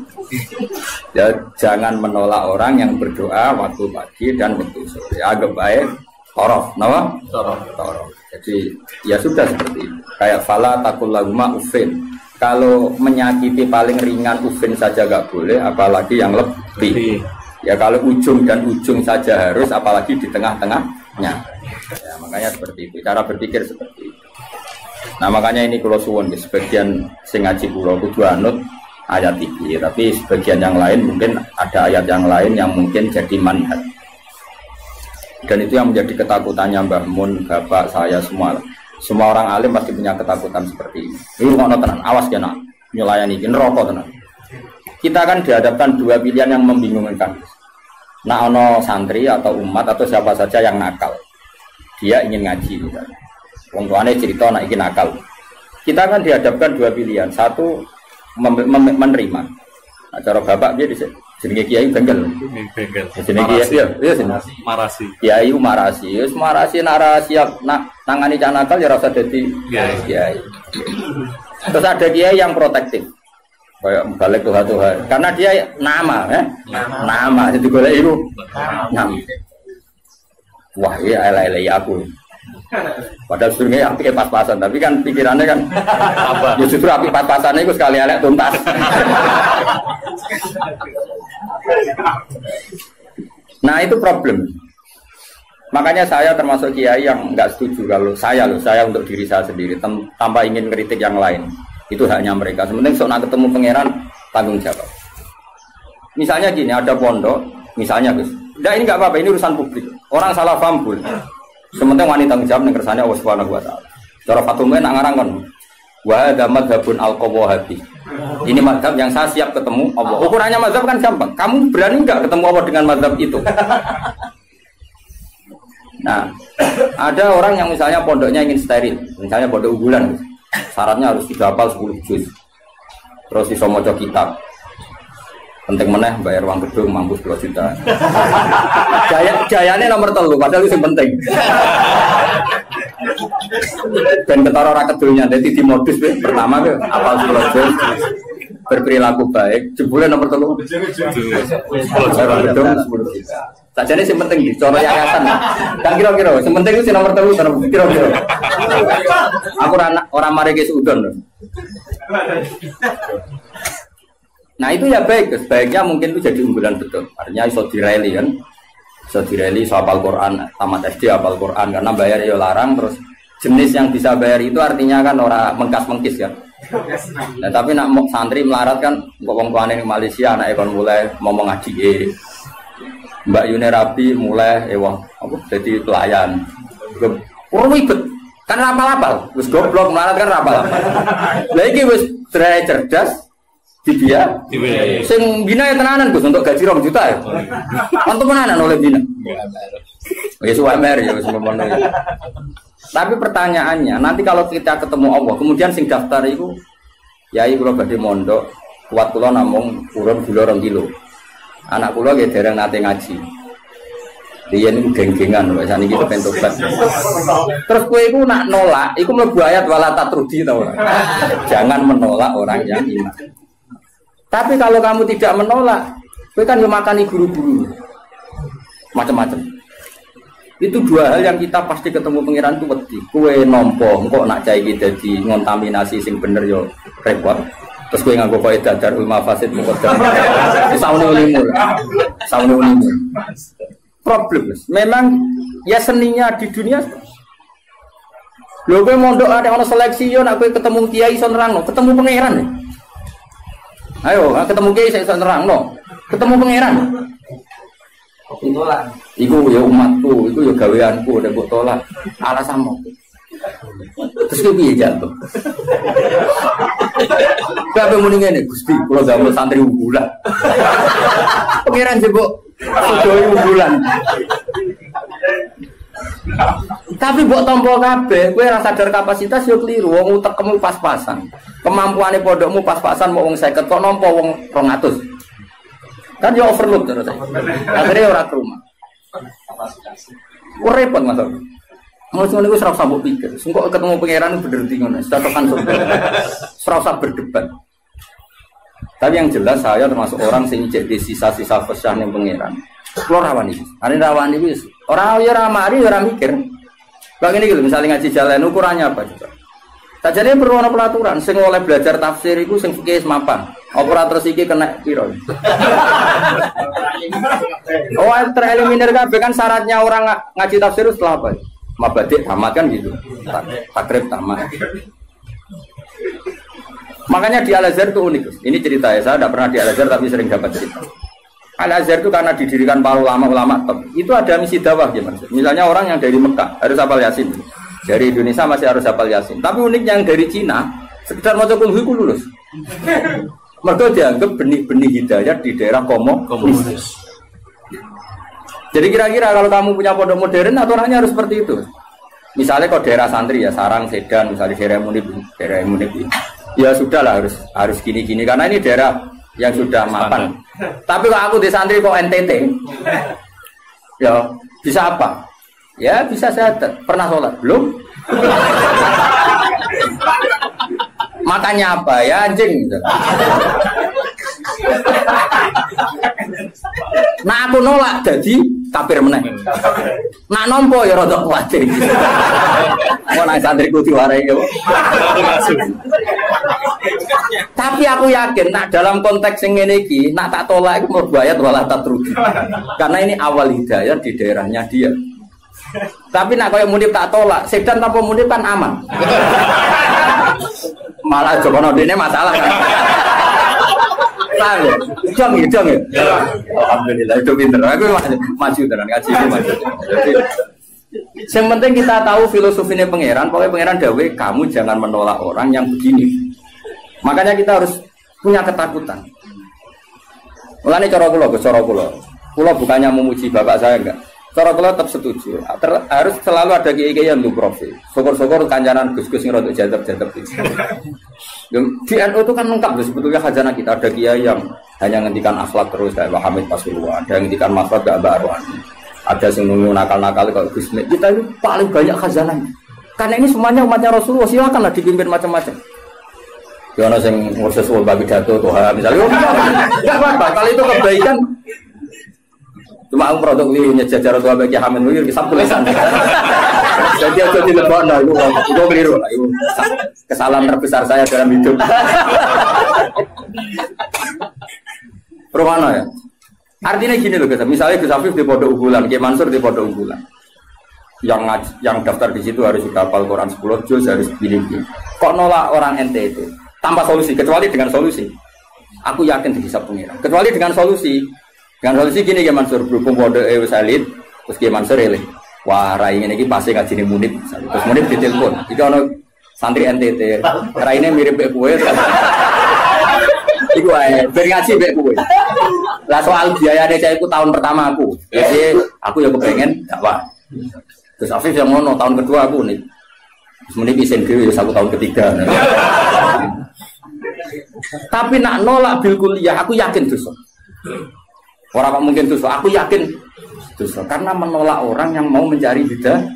Ya jangan menolak orang yang berdoa waktu pagi dan waktu sore. Agak baik torof, nama? Torof. Jadi ya sudah seperti itu. Kayak fala takul laguma ufin. Kalau menyakiti paling ringan ufin saja gak boleh, apalagi yang lebih. Ya kalau ujung dan ujung saja harus, apalagi di tengah-tengahnya. Ya makanya seperti itu. Cara berpikir seperti itu. Nah makanya ini kalau suwon sebagian sing ngaji kula kudu anut ayat ini, tapi sebagian yang lain mungkin ada ayat yang lain yang mungkin jadi manhaj. Dan itu yang menjadi ketakutannya Mbah Mun, bapak saya semua orang alim pasti punya ketakutan seperti ini. Ini kok tenan, awas kena nyulayani ini rokok tenan. Kita kan dihadapkan dua pilihan yang membingungkan. Nah ono santri atau umat atau siapa saja yang nakal, dia ingin ngaji misalnya. Wong tuane cerita nak iki nakal. Kita kan dihadapkan dua pilihan, satu menerima. Nah, cara bapak dia jenenge kiai bengkel. Bengkel. Jenenge kiai ya marasi. Kiai marasi. Wis marasi nak siap nak nangani cah nakal ya rasa dadi kiai. Terus ada kiai yang protektif. Kayak balik Tuhan. Karena dia nama Nama jadi golek iku. Nama. Wah, ya elek-elek aku. Padahal sebenarnya api pas-pasan, tapi kan pikirannya kan apa? Ya justru api pas-pasannya itu sekali elek tuntas. Nah itu problem. Makanya saya termasuk kiai yang nggak setuju kalau saya untuk diri saya sendiri tanpa ingin kritik yang lain. Itu haknya mereka. Sementing sok nak ketemu pangeran tanggung jawab. Misalnya gini, ada pondok, misalnya Gus. Nah ini nggak apa-apa, ini urusan publik. Orang salah paham pun. Sementing wanita tanggung jawab yang kersane Allah Subhanahu wa taala. Cara Fatumah nak ngarang kan. Wa hadza madzhabun al-qawahabi. Ini mazhab yang saya siap ketemu Allah. Ukurannya mazhab kan gampang. Kamu berani enggak ketemu Allah dengan mazhab itu? Nah, ada orang yang misalnya pondoknya ingin steril, misalnya pondok unggulan. Syaratnya harus sudah hafal 10 juz. Terus iso maca kitab. Penting meneh bayar uang gedung mampus 10 juta. Jayane nomor 3 padahal itu yang penting. Dan ketara ora kedulnya dadi di modus pertama ke hafal 10 juz. Berperilaku baik, jebule nomor 3. 10 gedung 10 juta. Sajane sing penting di cara yayasan. Kan kira-kira sing penting itu nomor 3 kira-kira. Aku orang mari ke Sudan. Nah itu ya baik, sebaiknya mungkin itu jadi unggulan betul. Artinya iso direli kan, iso direli iso hafal Quran, tamat SD hafal Quran karena bayar ya larang. Terus jenis yang bisa bayar itu artinya kan orang mengkas-mengkis kan. Nah tapi nak santri melarat kan, wong tuane ning Malaysia anak kon mulai ngomong ngaji. Mbak Yuni Rabi mulai apa jadi pelayan. Ribet. Kan rapal-rapal, wis goblok melarat kan rapal-rapal. Lah iki wis cerdas di dia. Sing bina ya tenanan Gus untuk gaji 2 juta ya. Antum tenanan oleh bina. Wis UMR ya wis ngono. Tapi pertanyaannya, nanti kalau kita ketemu Allah, kemudian sing daftar itu, ya iku kula badhe mondok, kuat kula namung urun gula 2 kilo. Anak kula nggih dereng nate ngaji. Riyen niku geng-gengan lho, sakniki kepen tobat. Terus kowe iku nak nolak, iku mlebu ayat wala tatrudi ta ora? Jangan menolak orang yang iman. Tapi kalau kamu tidak menolak, kowe kan yo makani guru-guru. Macam-macam. Itu 2 hal yang kita pasti ketemu pangeran itu wedi. Kowe nampa engko nak cah iki dadi ngontaminasi sing bener yo repot. Terus kowe nganggo kaidah darul mafasid muqaddam. Saune ulimu. Saune ulimu. Problem. Memang ya seninya di dunia. Lho kowe mondok ada ono seleksi yo nak kowe ketemu kiai iso nerangno, ketemu pangeran. Ayo, ketemu kiai iso nerangno. Ketemu pangeran. Tolak. Iku ya umatku, iku ya gaweanku, nek mbok tolak alasanmu. Terus ki piye jatuh? Kabeh muni ngene, Gusti, kula damel santri unggulan. Pangeran jebok sedaya unggulan. Tapi mbok tampa kabeh, kowe ora sadar kapasitas yo kliru, wong utekmu pas-pasan. Kemampuane pondokmu pas-pasan mau wong 50 kok nampa wong 200. Kan dia overload terus. Akhirnya orang ke rumah. Repot mas. Mau cuma itu serasa mbok pikir. Sungguh ketemu pangeran bener tingon. Catakan serasa berdebat. Tapi yang jelas saya termasuk orang sing jadi sisa-sisa fasih ning pangeran. Kulo rawan iki. Are rawan iki ora yo ora mari ora mikir. Bang ini gitu misalnya ngaji jalan ukurannya apa coba? Sajane perlu ana pelaturan sing oleh belajar tafsir iku sing fikih mapan. Operator iki kena piro? Oh, tereliminir kabeh kan syaratnya orang ngaji tafsir setelah apa? Mabadik tamat kan gitu. Takrib tamat. Makanya di Al-Azhar itu unik. Ini cerita ya, saya tidak pernah di Al-Azhar tapi sering dapat cerita. Al-Azhar itu karena didirikan para ulama-ulama top. Itu ada misi dakwah gimana? Misalnya orang yang dari Mekah harus hafal Yasin. Dari Indonesia masih harus hafal Yasin. Tapi uniknya yang dari Cina sekedar maca kulhu lulus. Mereka dianggap benih-benih hidayah di daerah komunis. Jadi kira-kira kalau kamu punya pondok modern, aturannya harus seperti itu. Misalnya kalau daerah santri ya, Sarang, Sedan, misalnya daerah Munib, ya sudahlah harus gini-gini karena ini daerah yang sudah mapan. Tapi kalau aku di santri kok NTT, ya bisa apa? Ya bisa syahadat. Pernah sholat? Belum? Makanya apa ya anjing gitu. Nah aku nolak jadi kafir meneh. Nak nompo ya rada kuwatir. Mau nang santriku diwarai ya. Tapi aku yakin nak dalam konteks yang ngene iki nak tak tolak iku mlebu ayat wala tatrudi. Karena ini awal hidayah di daerahnya dia. Tapi nak koyo Munib tak tolak, Sedan tanpa Munib kan aman. Malah Jokono dene masalah kan. Paham ya? Dong ya. Alhamdulillah itu pinter. Aku maju tenan ngaji maju. Yang penting kita tahu filosofinya pangeran. Pokoknya pangeran dawe kamu jangan menolak orang yang begini. Makanya kita harus punya ketakutan. Mulane cara kula. Kula bukannya memuji bapak saya enggak. Cara kula tetap setuju. Harus selalu ada kiai-kiai yang lu profil. Syukur-syukur kancanan Gus-gus yang rodok jadab-jadab itu. Di NU itu kan lengkap sebetulnya khazanah kita. Ada kiai yang hanya ngendikan akhlak terus kayak Pak Hamid Pasuruan, ada yang ngendikan makhluk gak baruan. Ada yang nunggu nakal-nakal kalau Gus Mek. Kita itu paling banyak khazanahnya. Karena ini semuanya umatnya Rasulullah, silakanlah dipimpin macam-macam. Ya ono sing ngurus wong pidato toha misalnya. Enggak apa-apa, kalau itu kebaikan. Cuma aku produk lirunya jajar tua bagi Hamid Wir kisah tulisan. Jadi aku dilebon lah itu keliru lah itu kesalahan terbesar saya dalam hidup. Permana ya? Artinya gini loh guys, misalnya Gus Afif di pondok unggulan, Kiai Mansur di pondok unggulan. Yang daftar di situ harus hafal Quran 10 juz harus begini. Kok nolak orang NTT tanpa solusi kecuali dengan solusi. Aku yakin bisa pengira. Kecuali dengan solusi. Dengan solusi gini Kiai Mansur berhubung pondok wis elit, terus Kiai Mansur eleh. Wah, rai ngene iki pasti ngajine Munib. Terus Munib ditelepon. Iki ono santri NTT. Raine mirip mek kowe. Iku ae, ben ngaji mek kowe. Lah soal biayane saya iku tahun pertama aku. Jadi aku ya kepengen dakwah. Terus Afif yang ngono tahun kedua aku nih. Semenit isen dhewe ya tahun ketiga. Tapi nak nolak bil kuliah aku yakin dosa. Orang kok mungkin dosa, aku yakin dosa karena menolak orang yang mau mencari hidayah.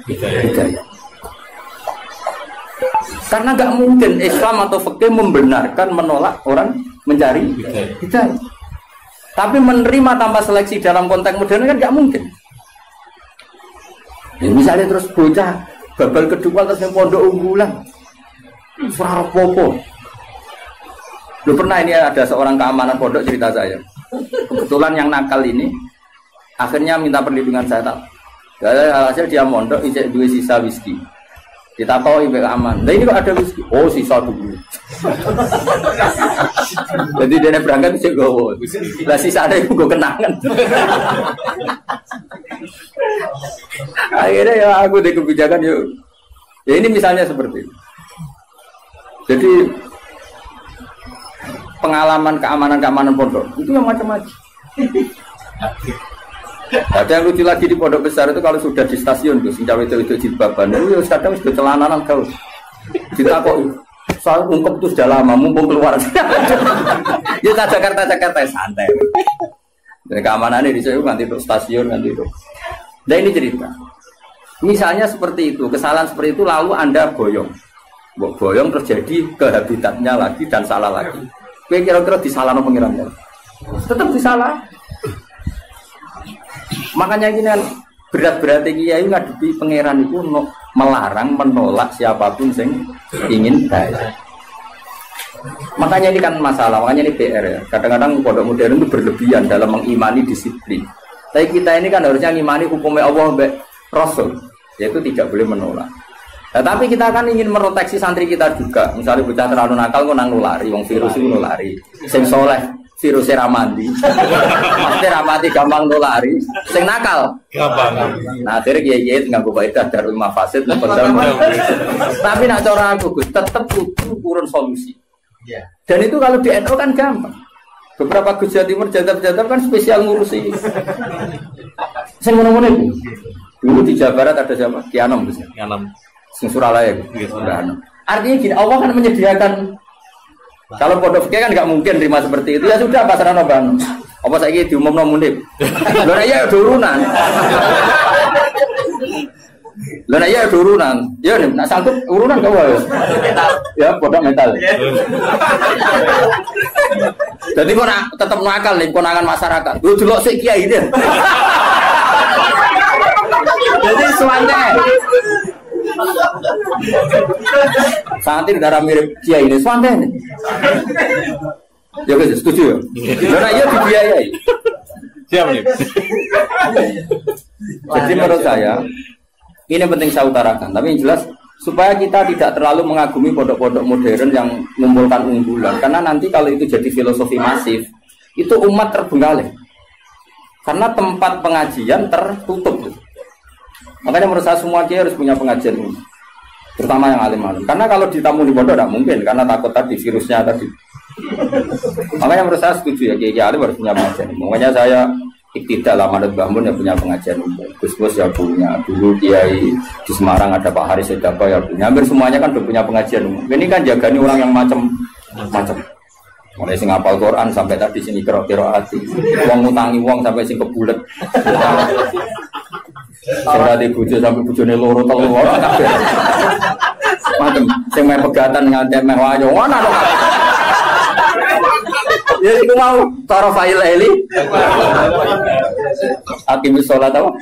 Karena nggak mungkin Islam atau fikih membenarkan menolak orang mencari hidayah. Tapi menerima tanpa seleksi dalam konteks modern kan nggak mungkin. Ya, misalnya terus bocah babal kedua terus yang pondok unggulan, suara popo. Lu pernah ini ada seorang keamanan pondok cerita saya. Kebetulan yang nakal ini akhirnya minta perlindungan saya tak. Hasil dia mondok ijek dua sisa whisky. Kita tahu ibu aman. Nah ini kok ada whisky? Oh sisa dulu. Jadi dia berangkat bisa gowo. Lah sisa ada yang gue kenangan. Akhirnya ya aku deh kebijakan yuk. Ya ini misalnya seperti itu. Jadi pengalaman keamanan pondok itu yang macam-macam. Ada yang lucu lagi di pondok besar itu kalau sudah di stasiun tuh, sing cawe itu jilbaban, itu kadang sudah celananan kau. Kita kok soal ungkep itu sudah lama, mumpung keluar. Ya Jakarta santai. Dan keamanannya di sana nanti untuk stasiun nanti itu. Dan ini cerita. Misalnya seperti itu, kesalahan seperti itu lalu Anda boyong terjadi ke habitatnya lagi dan salah lagi. Kira-kira disalahno pengirannya. Tetap disalah. Makanya ini kan berat-beratnya kiai ngadepi pangeran itu melarang menolak siapapun yang ingin kaya. Makanya ini kan masalah, makanya ini PR ya. Kadang-kadang pondok modern itu berlebihan dalam mengimani disiplin. Tapi kita ini kan harusnya mengimani hukumnya Allah mbak Rasul, yaitu tidak boleh menolak. Nah, tapi kita kan ingin meroteksi santri kita juga. Misalnya bocah terlalu nakal kok nang nulari, wong virus itu nulari. Sing soleh virusnya ramandi, pasti ramandi gampang nulari. Sing nakal, gampang. Nah, akhirnya kiai nganggo kaidah darul mafasid. Tapi nak cara aku Gus, tetap butuh urun solusi. Dan itu kalau di NU kan gampang. Beberapa Gus Jawa Timur jadab-jadab kan spesial ngurusi. Sing ngono-ngono itu. Dulu di Jawa Barat ada siapa? Ki Anom Gus. Ki Anom. Sing Suralaya. Artinya gini, Allah kan menyediakan. Kalau pondok fikih kan nggak mungkin terima seperti itu, ya sudah pasrah bang. Apa saya diumumno munib? Lho ya turunan. Lho ya turunan. Ya nih, nak sanggup urunan kau ya. Ya pondok mental. Jadi kau tetap nakal nih konangan masyarakat. Lu delok sik kiai ini. Jadi suannya. Santri darah mirip kiai ini santai. Ya guys, setuju ya? Karena ia dibiayai. Siap nih. Jadi menurut saya ini penting saya utarakan. Tapi yang jelas supaya kita tidak terlalu mengagumi pondok-pondok modern yang mengumpulkan unggulan. Karena nanti kalau itu jadi filosofi masif, itu umat terbengkalai. Karena tempat pengajian tertutup. Makanya menurut saya semua kiai harus punya pengajian ini, terutama yang alim-alim. Karena kalau ditamu di pondok tidak mungkin, karena takut tadi virusnya tadi. Makanya menurut saya setuju ya kiai alim harus punya pengajian. Makanya saya tidak lama ada Mbah Mun yang punya pengajian umum. Gus ya punya. Dulu kiai di Semarang ada Pak Haris Sedapa ya punya. Hampir semuanya kan udah punya pengajian umum. Ini kan jagani orang yang macam-macam. Mulai sing hafal Quran sampai tadi sini kira-kira hati. Uang ngutangi uang sampai sing kebulet. Saya di bujo sampai bujone loro telu ora kabeh. Macam sing meh pegatan nganti meh wayo ana to. Ya iku mau tarafail eli. Aqimus shalat apa?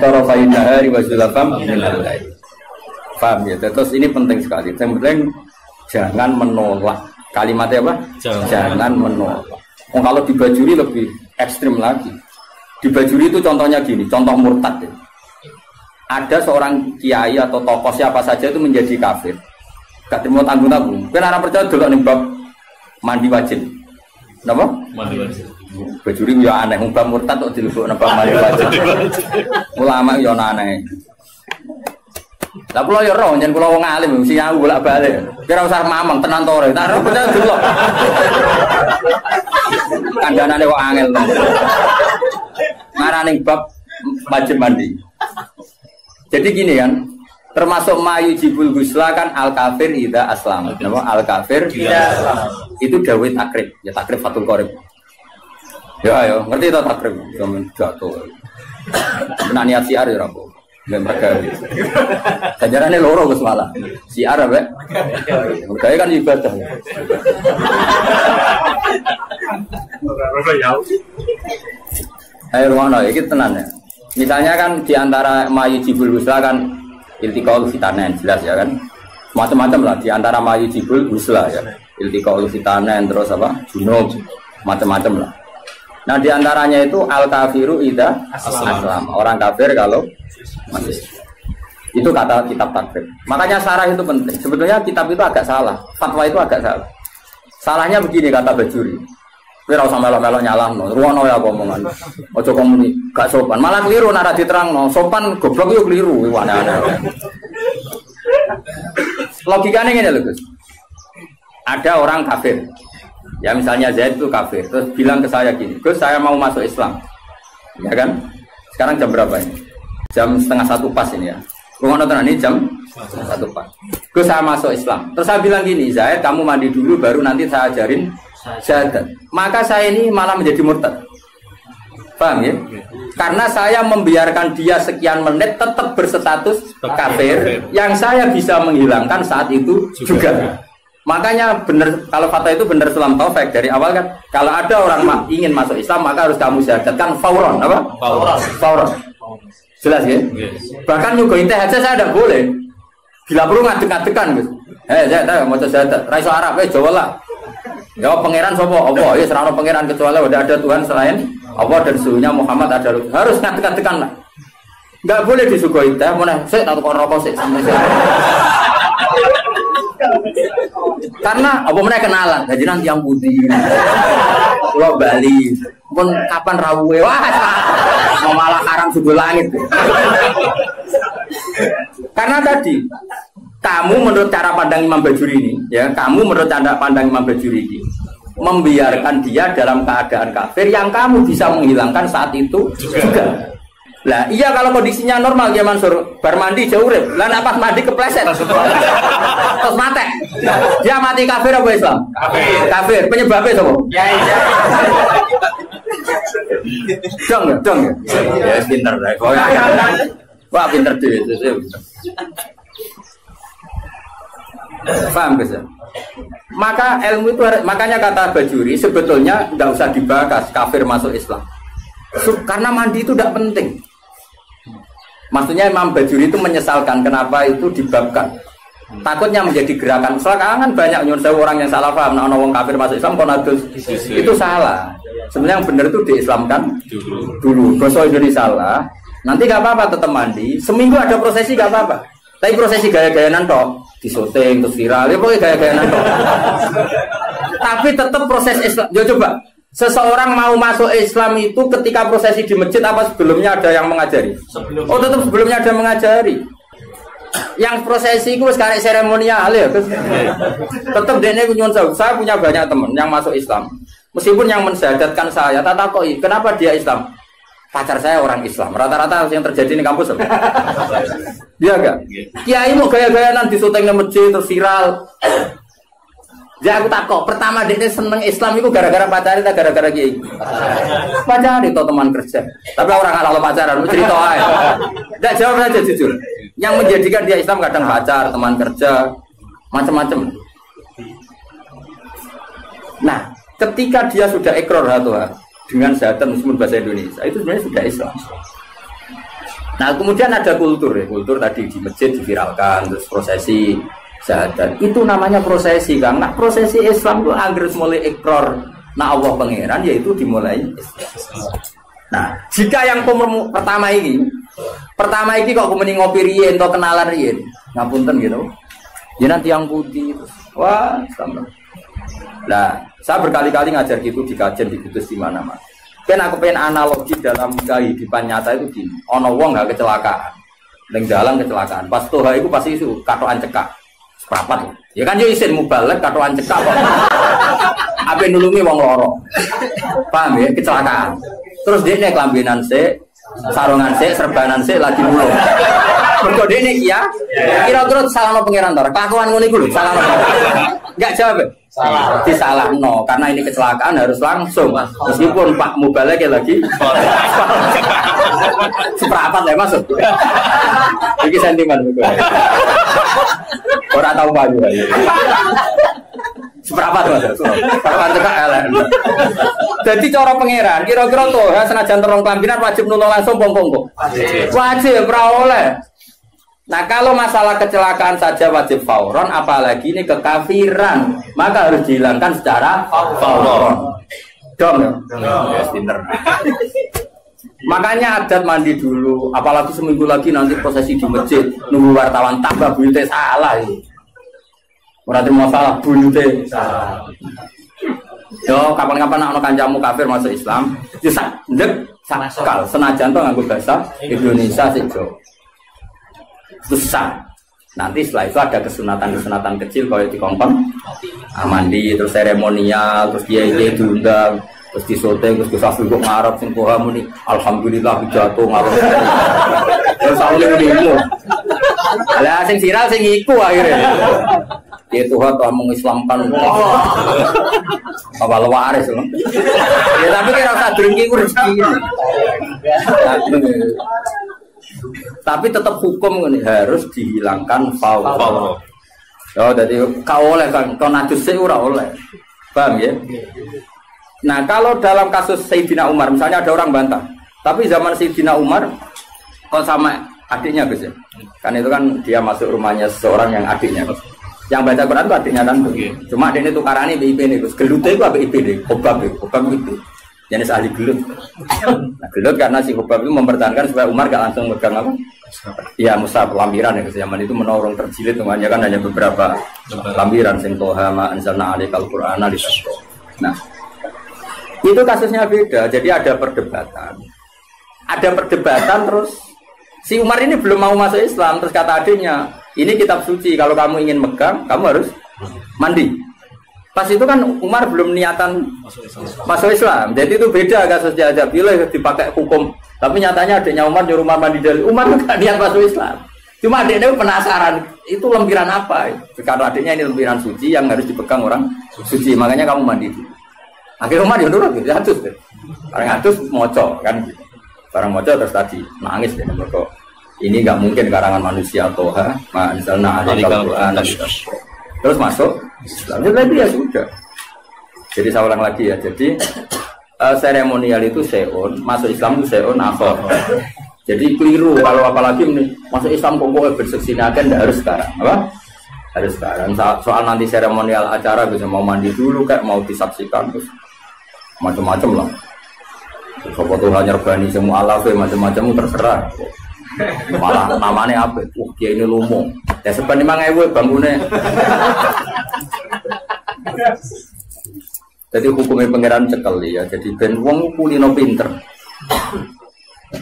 Tarafail nahari wa zulafam minal lail. Paham ya? Terus ini penting sekali. Yang penting jangan menolak. Kalimatnya apa? Jangan menolak. Kalau dibajuri lebih ekstrim lagi. Di Bajuri itu contohnya gini, contoh murtad ya. Ada seorang kiai atau tokoh siapa saja itu menjadi kafir. Gak terima tanggung-tanggung. Kenapa percaya dulu nih bab mandi wajib? Kenapa? Mandi wajib. Bajuri ya aneh, bab murtad kok dilebok bab mandi wajib. Ulama ya aneh. Lah kula ya roh, yen kula wong alim mesti aku bolak-balik. Kira usah mamang tenan to ora. Tak ora percaya delok. Kandhanane kok angel. Ngarane bab wajib mandi. Jadi gini kan, termasuk mayu jibul gusla kan al kafir ida aslam. Nama al kafir ida aslam. Itu dawai takrib, ya takrib fatul qorib. Ya ayo, ngerti tak takrib? Zaman jatuh. Benar niat siar ya rabu. Nggak mereka. Sajarannya loro Gus malah. Siar apa? Mereka kan ibadah. Ayo ruang ini tenan ya. Misalnya kan diantara mayu jibul gusla kan iltiqaul fitanen jelas ya kan. Macam-macam lah diantara mayu jibul gusla ya. Iltiqaul fitanen terus apa? Junub macam-macam lah. Nah diantaranya itu al kafiru ida aslam. Orang kafir kalau masih. Itu kata kitab takrib. Makanya syarah itu penting. Sebetulnya kitab itu agak salah. Fatwa itu agak salah. Salahnya begini kata Bajuri. Kowe ora usah melok-melok nyalahno. Ruwono ya omongan. Aja komuni gak sopan. Malah keliru nek ora diterangno. Sopan goblok yo keliru aneh-aneh. Logikanya ngene lho, Gus. Ada orang kafir. Ya misalnya Zaid itu kafir. Terus bilang ke saya gini, "Gus, saya mau masuk Islam." Ya kan? Sekarang jam berapa ini? Jam 12:30 pas ini ya. Ruwono tenan ini jam 1 pas. Gus, saya masuk Islam. Terus saya bilang gini, "Zaid, kamu mandi dulu baru nanti saya ajarin syahadat." Maka saya ini malah menjadi murtad. Paham ya? Karena saya membiarkan dia sekian menit tetap berstatus kafir yang saya bisa menghilangkan saat itu juga. Makanya benar kalau fatwa itu benar Sulam Taufik dari awal kan kalau ada orang ingin masuk Islam maka harus kamu syahadatkan fauron apa? Fauron. Jelas ya? Bahkan nyuguhin teh aja saya tidak boleh. Bila perlu ngadek-ngadekan gitu. Saya tahu mau syahadat. Raiso Arab Jawa lah. Ya pangeran sapa apa ya serana pangeran kecuali udah ada Tuhan selain Allah dan suhunya Muhammad ada harus ngadek-ngadekan lah. Enggak boleh disuguhi teh meneh sik tak tukar rokok sik sampe sik. Karena apa meneh kenalan jadi nanti yang budi. Pulau Bali pun kapan rawuhe wah malah haram sudul langit. Karena tadi kamu menurut cara pandang Imam Bajuri ini, ya, kamu menurut cara pandang Imam Bajuri ini, membiarkan dia dalam keadaan kafir yang kamu bisa menghilangkan saat itu juga. Lah, iya kalau kondisinya normal ya Mansur, bar mandi jauh urip. Lah nek pas mandi kepleset. Terus mati. Dia mati kafir apa Islam? Kafir. Kafir. Penyebabnya sapa? Ya. Dong ya. Ya pinter rek. Wah, pinter dhewe. Paham bisa? Maka ilmu itu makanya kata Bajuri sebetulnya nggak usah dibahas kafir masuk Islam karena mandi itu tidak penting. Maksudnya Imam Bajuri itu menyesalkan kenapa itu dibabkan. Takutnya menjadi gerakan. Soalnya kan banyak nyuruh orang yang salah paham. Nah, orang kafir masuk Islam konadus itu salah. Sebenarnya yang benar itu diislamkan dulu. Kalau jadi salah, nanti nggak apa-apa tetap mandi. Seminggu ada prosesi nggak apa-apa. Tapi prosesi gaya-gayaan toh disyuting terus viral, ya pokoknya gaya-gayaan toh. Tapi tetap proses Islam. Ya coba, seseorang mau masuk Islam itu ketika prosesi di masjid apa sebelumnya ada yang mengajari? Oh tetap sebelumnya ada mengajari. Yang prosesi itu sekarang seremonial ya, tetap dia nyuwun sewu. Saya punya banyak teman yang masuk Islam, meskipun yang mensyahadatkan saya, tak takoi kenapa dia Islam? Pacar saya orang Islam. Rata-rata yang terjadi di kampus apa? Dia enggak? Kiai mau gaya-gayaan di syuting masjid terus viral. Ya aku takut. Pertama dia seneng Islam itu gara-gara pacar atau gara-gara kiai? Pacar itu teman kerja. Tapi orang kalau pacaran cerita aja. Enggak jawab saja jujur. Yang menjadikan dia Islam kadang pacar, teman kerja, macam-macam. Nah, ketika dia sudah ikrar hatuha dengan syahadat meskipun bahasa Indonesia itu sebenarnya sudah Islam. Nah kemudian ada kultur ya, kultur tadi di masjid diviralkan terus prosesi syahadat itu namanya prosesi kan. Nah prosesi Islam itu agar mulai ikrar nah Allah pangeran yaitu dimulai Islam. Nah jika yang pertama ini kok kemudian ngopi rien atau kenalan rien ngapunten gitu ya nanti yang putih wah sama. Nah, saya berkali-kali ngajar gitu di kajian di Kudus di mana-mana. Kan aku pengen analogi dalam kehidupan nyata itu gini. Ono wong nggak kecelakaan, neng jalan kecelakaan. Pas toha itu pasti itu katoan cekak, seprapat. Ya kan yo isin mubalek katoan cekak. Apa nulungi wong loro? Paham ya kecelakaan. Terus dia nih kelambinan se, sarungan se, serbanan se lagi mulung. Berkode ini ya. Kira-kira salah no pangeran tor. Kelakuan ngono iku lho, salah no. Enggak jawab. Salah. Disalah no karena ini kecelakaan harus langsung. Meskipun Pak Mubalek lagi seperapat ya masuk. Iki sentimen betul. Ora tahu Pak juga. Seperapat mas, seperapat juga elek. Jadi cara pangeran, kira-kira tuh senajan terong kelambinan wajib nulung langsung pongkong. Wajib, ora oleh. Nah kalau masalah kecelakaan saja wajib fauron, apalagi ini kekafiran, maka harus dihilangkan secara fauron. Dong ya, pinter. Makanya adat mandi dulu, apalagi seminggu lagi nanti prosesi di masjid, nunggu wartawan tambah buyute salah ini. Berarti masalah buyute salah. Yo kapan-kapan anak kancamu kafir masuk Islam, bisa ndek sakal senajan to nganggo bahasa Indonesia sih besar. Nanti setelah itu ada kesunatan kecil kalau dikongkon mandi terus seremonial terus dia diundang terus disote terus kesasul kok ngarep sing poha muni alhamdulillah jatuh ngarep terus awalnya demo lah sing viral sing iku akhirnya dia Tuhan telah mengislamkan apa lewaris ya tapi kira usah drengki ku rezeki tapi tetap hukum ini harus dihilangkan fauron. Oh, jadi kau oleh kan, kau najis ora oleh, paham ya? Nah, kalau dalam kasus Sayyidina Umar, misalnya ada orang bantah, tapi zaman Sayyidina Umar, kau sama adiknya Gus ya? Kan itu kan dia masuk rumahnya seseorang yang adiknya, yang baca Quran itu adiknya kan, cuma adiknya tukarannya BIP nih Gus, gelutnya itu apa BIP nih, obab itu. Jenis ahli gelut. Nah, gelut karena si Hubab itu mempertahankan supaya Umar gak langsung megang apa? Ya mushaf lampiran ya zaman itu menorong terjilid namanya kan hanya beberapa lampiran sing toha ma anzalna alaikal qur'ana di situ. Nah, itu kasusnya beda. Jadi ada perdebatan. Ada perdebatan terus si Umar ini belum mau masuk Islam terus kata adiknya, "Ini kitab suci, kalau kamu ingin megang, kamu harus mandi." Pas itu kan Umar belum niatan masuk Islam, jadi itu beda kasusnya aja. Bila dipakai hukum, tapi nyatanya adiknya Umar nyuruh Umar mandi dari Umar nggak niat masuk Islam. Cuma adiknya penasaran, itu lempiran apa? Karena adiknya ini lempiran suci yang harus dipegang orang suci, makanya kamu mandi dulu. Akhirnya Umar ya nurut, gitu, atus deh. Orang atus moco kan, barang moco terus tadi nangis deh, mereka ini nggak mungkin karangan manusia toha, misalnya ada Al-Quran. Terus masuk Islam, jadi ya sudah. Jadi saya ulang lagi ya. Jadi seremonial itu seon, masuk Islam itu seon akhir. Jadi keliru kalau apalagi masuk Islam pokoknya berseksinakan tidak harus sekarang, apa? Harus sekarang. Soal nanti seremonial acara bisa mau mandi dulu, kayak mau disaksikan terus macam-macam lah. Sopo Tuhan nyerbani semua alafe macam-macam terserah. Malah namanya apa? Dia ini lumung. Ya sebenarnya memang ewe bangunnya. Jadi hukumnya pangeran cekel ya. Jadi ben wong kulino pinter.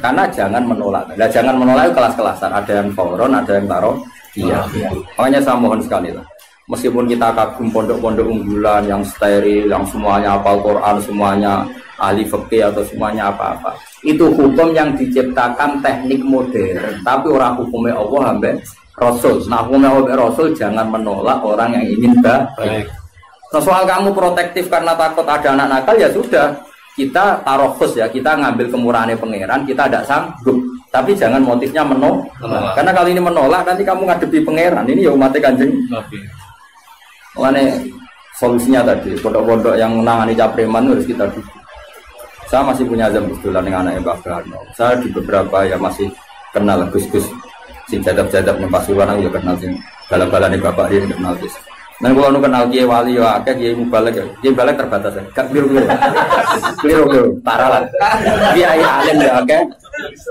Karena jangan menolak. Nah, jangan menolak kelas-kelasan. Ada yang fauron, ada yang taruh. Iya. Makanya saya mohon sekali lah. Meskipun kita kagum pondok-pondok unggulan yang steril, yang semuanya hafal Quran, semuanya ahli fikih atau semuanya apa-apa. Itu hukum yang diciptakan teknik modern, tapi orang hukumnya Allah sampai Rasul. Nah, hukumnya Allah Rasul jangan menolak orang yang ingin baik. Nah, soal kamu protektif karena takut ada anak nakal ya sudah, kita tarohus ya, kita ngambil kemurahannya pangeran, kita tidak sanggup. Tapi jangan motifnya menolak. Karena kalau ini menolak nanti kamu ngadepi pangeran. Ini ya umatnya Kanjeng. Makanya solusinya tadi, pondok-pondok yang menangani capreman harus kita dukung. Saya masih punya azam kebetulan dengan anaknya Mbak Karno. Saya di beberapa yang masih kenal Gus-Gus, si jadab-jadab nih Pasuruan aku ya kenal sih. Bala-bala nih Bapak ini kenal Gus. Dan kalau kenal Kiai Wali ya, Kiai Mubalek ya, Kiai Mubalek terbatas ya, gak keliru, parah lah. Kiai Alim ya,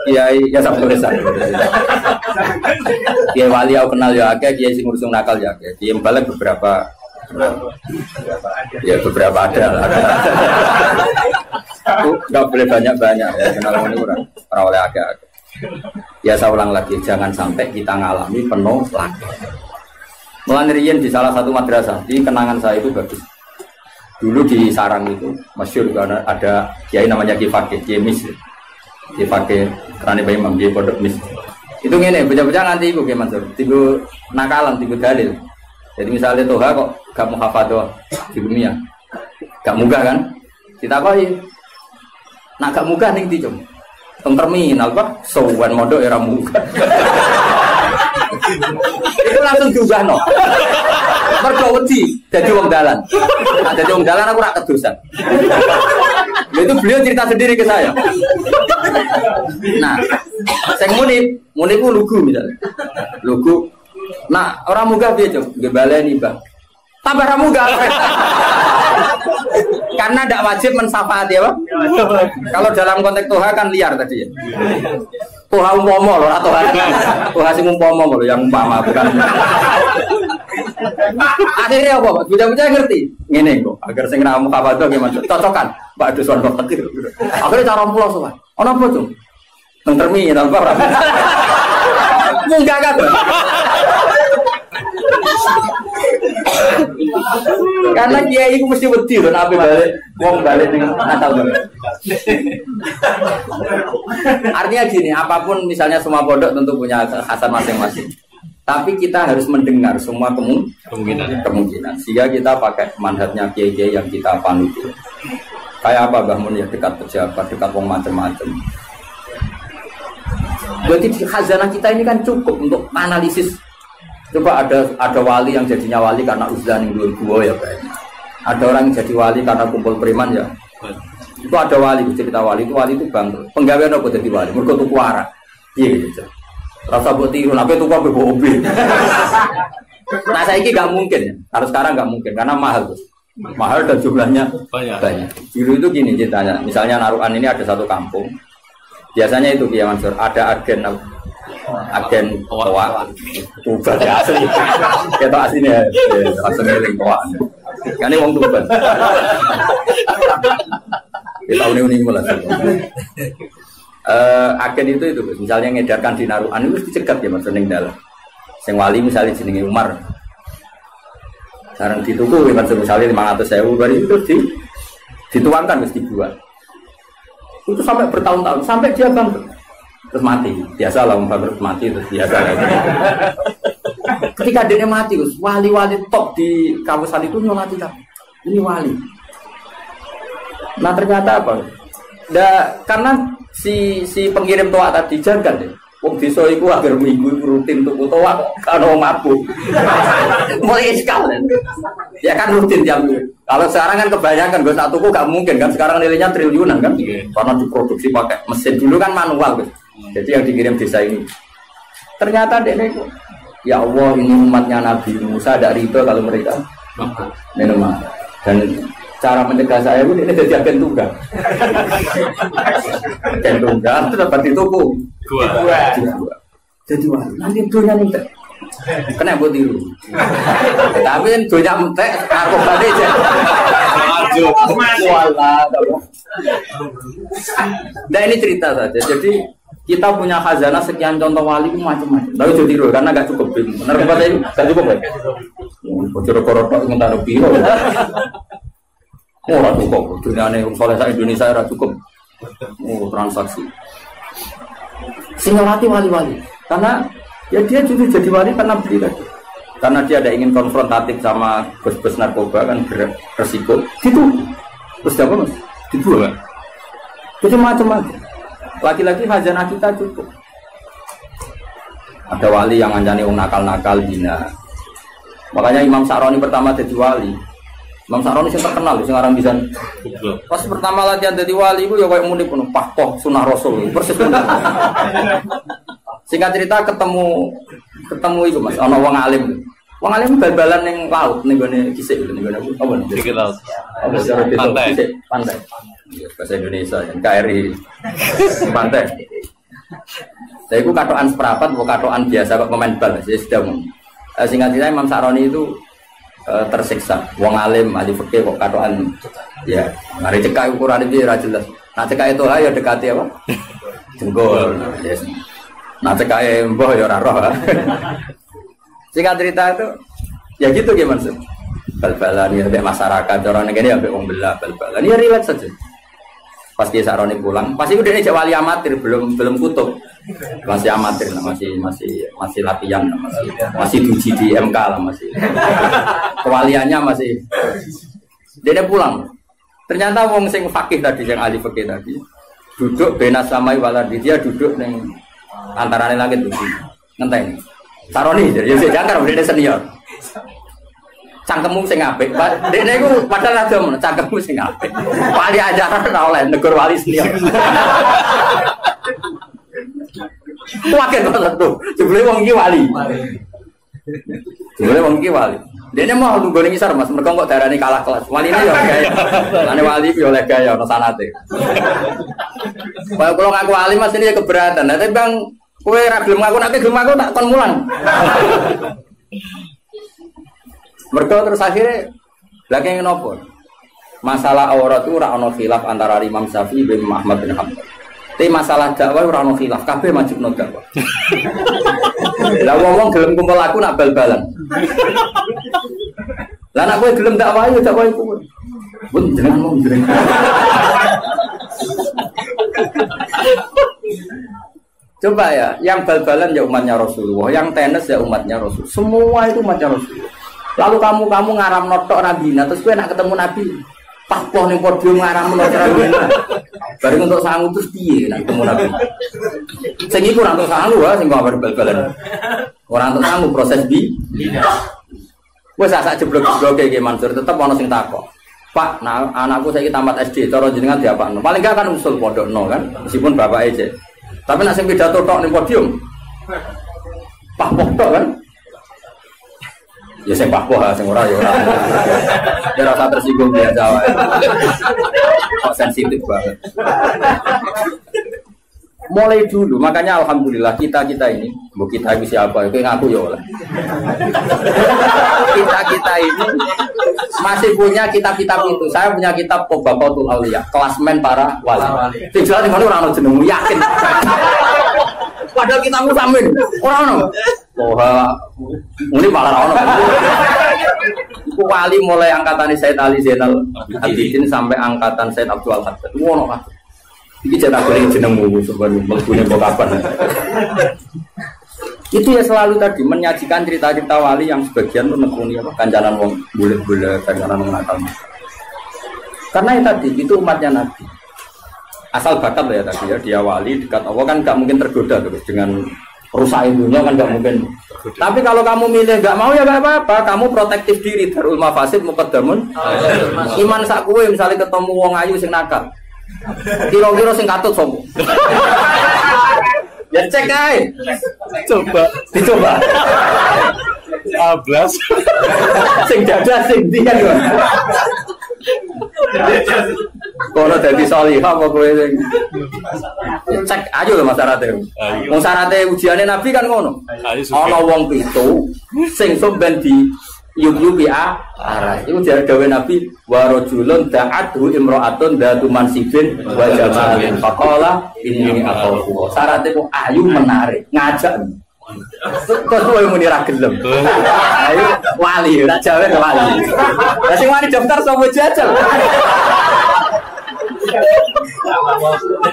Kiai ya sama tulisan. Kiai Wali aku kenal ya, Kiai sing ngurus nakal ya, Kiai Mubalek beberapa ada. Nggak boleh banyak-banyak ya, kenal ini kurang oleh agak. Ya saya ulang lagi, jangan sampai kita ngalami penuh lagi. Mulai di salah satu madrasah, di kenangan saya itu bagus. Dulu di Sarang itu, masyhur ada kiai namanya Kiai Fakih, Kiai Mis, Kiai Fakih, Kerani Bayi Mam, Kiai Pondok Mis. Itu ngene, bocah-bocah nganti iku nggih Mansur. Tigo nakalan, tigo dalil. Jadi misalnya Toha kok gak mau hafal di dunia, gak munggah kan? Kita koi, nak gak munggah ning ndi cung? Teng terminal kok, sowan mondok era munggah. Itu langsung diubahno. Mergo wedi dadi wong dalan. Nah, dadi wong dalan aku ora kedosan. Itu beliau cerita sendiri ke saya. Nah, sing muni ku lugu misalnya. Lugu. Nah, orang munggah piye, Cung? Nggih baleni, Bang. Tambah ra munggah. Karena tidak wajib mensyafaati ya, Pak. Kalau dalam konteks Toha kan liar tadi ya. Toha umpama loh, atau Toha sing umpama loh, yang umpama bukan. Akhirnya apa, Pak? Bocah-bocah ngerti. Ngene kok, agar sing ra mukafadah gimana? Cocokan, Pak Dusun kok fakir. Akhirnya cara pulau sowan. Ono apa, Cung? Nang terminal apa ora? Munggah kan? Karena kiai itu mesti wedi lho nek balik wong balik ning Natal. Artinya gini, apapun misalnya semua pondok tentu punya kekhasan masing-masing. Tapi kita harus mendengar semua kemungkinan. Sehingga kita pakai manhajnya kiai-kiai yang kita panut. Kayak apa Mbah Mun ya, dekat pejabat, dekat wong macam-macam. Jadi khazanah kita ini kan cukup untuk analisis. Coba ada wali yang jadinya wali karena uzlah ning gua ya Pak. Ada orang yang jadi wali karena kumpul preman ya. Itu ada wali, cerita wali itu bangkrut. Penggawean apa jadi wali? Mergo tuku arak. Piye gitu. Rasa mbok tiru, nek tuku mbok mobil. Nah saiki enggak mungkin. Harus sekarang enggak mungkin karena mahal tuh. Mahal dan jumlahnya banyak. Dulu itu gini ceritanya. Misalnya Narukan ini ada satu kampung. Biasanya itu Kiai Mansur ada agen toa Tuban ya asli kita aslinya langsung ngeling toa kan ini wong Tuban kita uni-uni mulai agen itu misalnya ngedarkan di Narukan itu dicegat ya Mas ning dalam sing wali misalnya jenenge Umar sekarang dituku ya Mas misalnya 500.000 dari itu dituangkan mesti dibuat itu sampai bertahun-tahun sampai dia bangkrut terus mati biasa lah bangkrut mati terus biasa ketika dia mati wali-wali top di kawasan itu nyolati ini wali. Nah ternyata apa karena si pengirim toa tadi jaga deh wong desa iku agar minggu rutin tuku toa kok kalau mabuk mulai sekali ya kan rutin jam. Kalau sekarang kan kebanyakan gue satu tuku gak mungkin kan sekarang nilainya triliunan kan karena diproduksi pakai mesin dulu kan manual guys. Jadi yang dikirim desa ini ternyata dia ya Allah ini umatnya Nabi Musa ada ridho kalau mereka minum dan cara mencegah saya pun ini jadi agen tunggal agen tunggal itu dapat dituku jadi wah nanti dunia nih kena buat tiru tapi dunia mentek aku balik aja nah ini cerita saja jadi kita punya khazanah sekian contoh wali macam-macam tapi jadi tiru karena gak cukup benar apa itu gak cukup ya bocor korotok sementara biru ora cukup dunia ini soleh sa Indonesia ora cukup transaksi sing ngerti wali-wali karena ya dia juga jadi wali karena beli tadi karena dia ada ingin konfrontatif sama bos-bos narkoba kan beresiko gitu terus apa mas dibuat itu macam-macam laki-laki khazanah kita cukup ada wali yang ngancani nakal-nakal bina makanya Imam Sa'roni pertama jadi wali Imam Sa'roni yang terkenal sing aran bisa pas pertama latihan jadi wali itu ya kayak muni penuh pahtoh sunah rasul persis singkat cerita ketemu itu mas ana wong alim bal-balan ning laut ning gone kisik ning gone apa ning kisik laut pantai bahasa Indonesia yang KRI pantai saya itu katokan seperapat bukan katokan biasa kok pemain bal saya sudah singkat cerita Imam Sa'roni itu tersiksa wong alim ahli fikih kok katokan ya mari cekak ukuran iki ora jelas nah cekak itu ya dekati apa jengkol yes. Nah cekak mbah ya ora roh singkat cerita itu ya gitu gimana sih bal-balan ya masyarakat orang negara ya wong belah bal-balan ya relax saja Pas dia saroni pulang, pasti udah nih wali amatir, belum kutub, masih amatir lah, masih latihan lah, masih uji di MK lah, masih kewaliannya masih. Dia pulang, ternyata wong sing fakih tadi, yang ahli fakih tadi, duduk benas samai waladi, dia duduk neng antara langit bumi, ngenteni. Saroni, jadi saya jangkar, dia senior. Cangkemmu sing apik, Pak. Dekne iku padahal ada men cangkemmu sing apik. Wali ajaran ora oleh negur wali senior. Waken kok tuh. Jebule wong iki wali. Jebule wong iki wali. Dekne mau nunggu ning isar Mas, mergo kok darani kalah kelas. Waline yo gaya. Lane wali yo oleh gaya ono sanate. Kalau ngaku wali Mas ini ya keberatan. Tapi Bang, kowe ra gelem ngaku nek gelem aku tak kon mulang. Mereka terus akhirnya lagi ngenopo. Masalah aurat itu ora ono khilaf antara Imam Syafi'i bin Ahmad bin Hanbal. Tapi masalah dakwah ora ono khilaf, kabeh majibno dakwah. Lah wong gelem kumpul aku nak bal-balan. Lah nak kowe gelem dakwah yo dakwah iku. Pun jenengan mau jenengan. Coba ya, yang bal-balan ya umatnya Rasulullah, yang tenis ya umatnya Rasul. Semua itu umatnya Rasulullah. Lalu kamu ngaram notok Nabina, terus gue nak ketemu Nabi, papoh nih podium ngaram notok Nabina, bareng untuk sanggup terus piye nak ketemu Nabi. Sing iku ora untuk sanggup sing kok bal-balan. Ora untuk sanggup proses bi. Wes sak jeblok-jeblok kayak Mansur tetep ana sing takok. Pak, nah anakku saiki tamat SD, cara jenengan diapakno? Paling gak kan usul pondokno kan, meskipun bapak aja. Tapi nak sing pidato tok ning podium. Papoh tok kan? Ya sing papoh sing ora ya ora. Ya rasa tersinggung dia Jawa. Kok sensitif banget. Mulai dulu, makanya alhamdulillah kita ini, bu kita itu siapa? Itu ngaku ya oleh. Kita ini masih punya kitab-kitab itu. Saya punya kitab Tobaqatul Auliya, klasmen para wali. Tinggal di mana orang jenengmu yakin. Padahal kita musamin, orang ini malah orang. Iku wali mulai angkatan Said Ali Zainal Abidin sampai angkatan Said Abdul Haddad. Wono kan. Iki cetak goreng jenengmu sebenarnya mlebune kok kapan. Itu ya selalu tadi menyajikan cerita-cerita wali yang sebagian menekuni apa kancanan wong bulet-bulet, kancanan wong nakal. Karena itu tadi itu umatnya Nabi. Asal bakat ya tadi ya dia wali dekat Allah kan nggak mungkin tergoda terus dengan rusak dunia kan nggak mungkin. Tapi kalau kamu milih nggak mau ya nggak apa-apa, kamu protektif diri darul mafasid muqaddamun. Iman sak kowe misalnya ketemu wong ayu sing nakal. Kira-kira sing katut sopo. Ya cek ae. Coba dicoba. 12 Sing dadah sing ndi kan. Kono dadi salihah apa kowe sing cek ayo lho masyarakate. Wong syaraté ujiane Nabi kan ngono. Ana wong pitu sing somben di yubi arah. Iku jare dawuh Nabi wa rajulun da'athu imra'atun datu mansibin wa jamalin faqala inni akhafu. Syaraté kok ayu menarik, ngajak. Kok kowe muni ra gelem. Ayo wali, ora jawe wali. Lah sing wani daftar sapa jajal.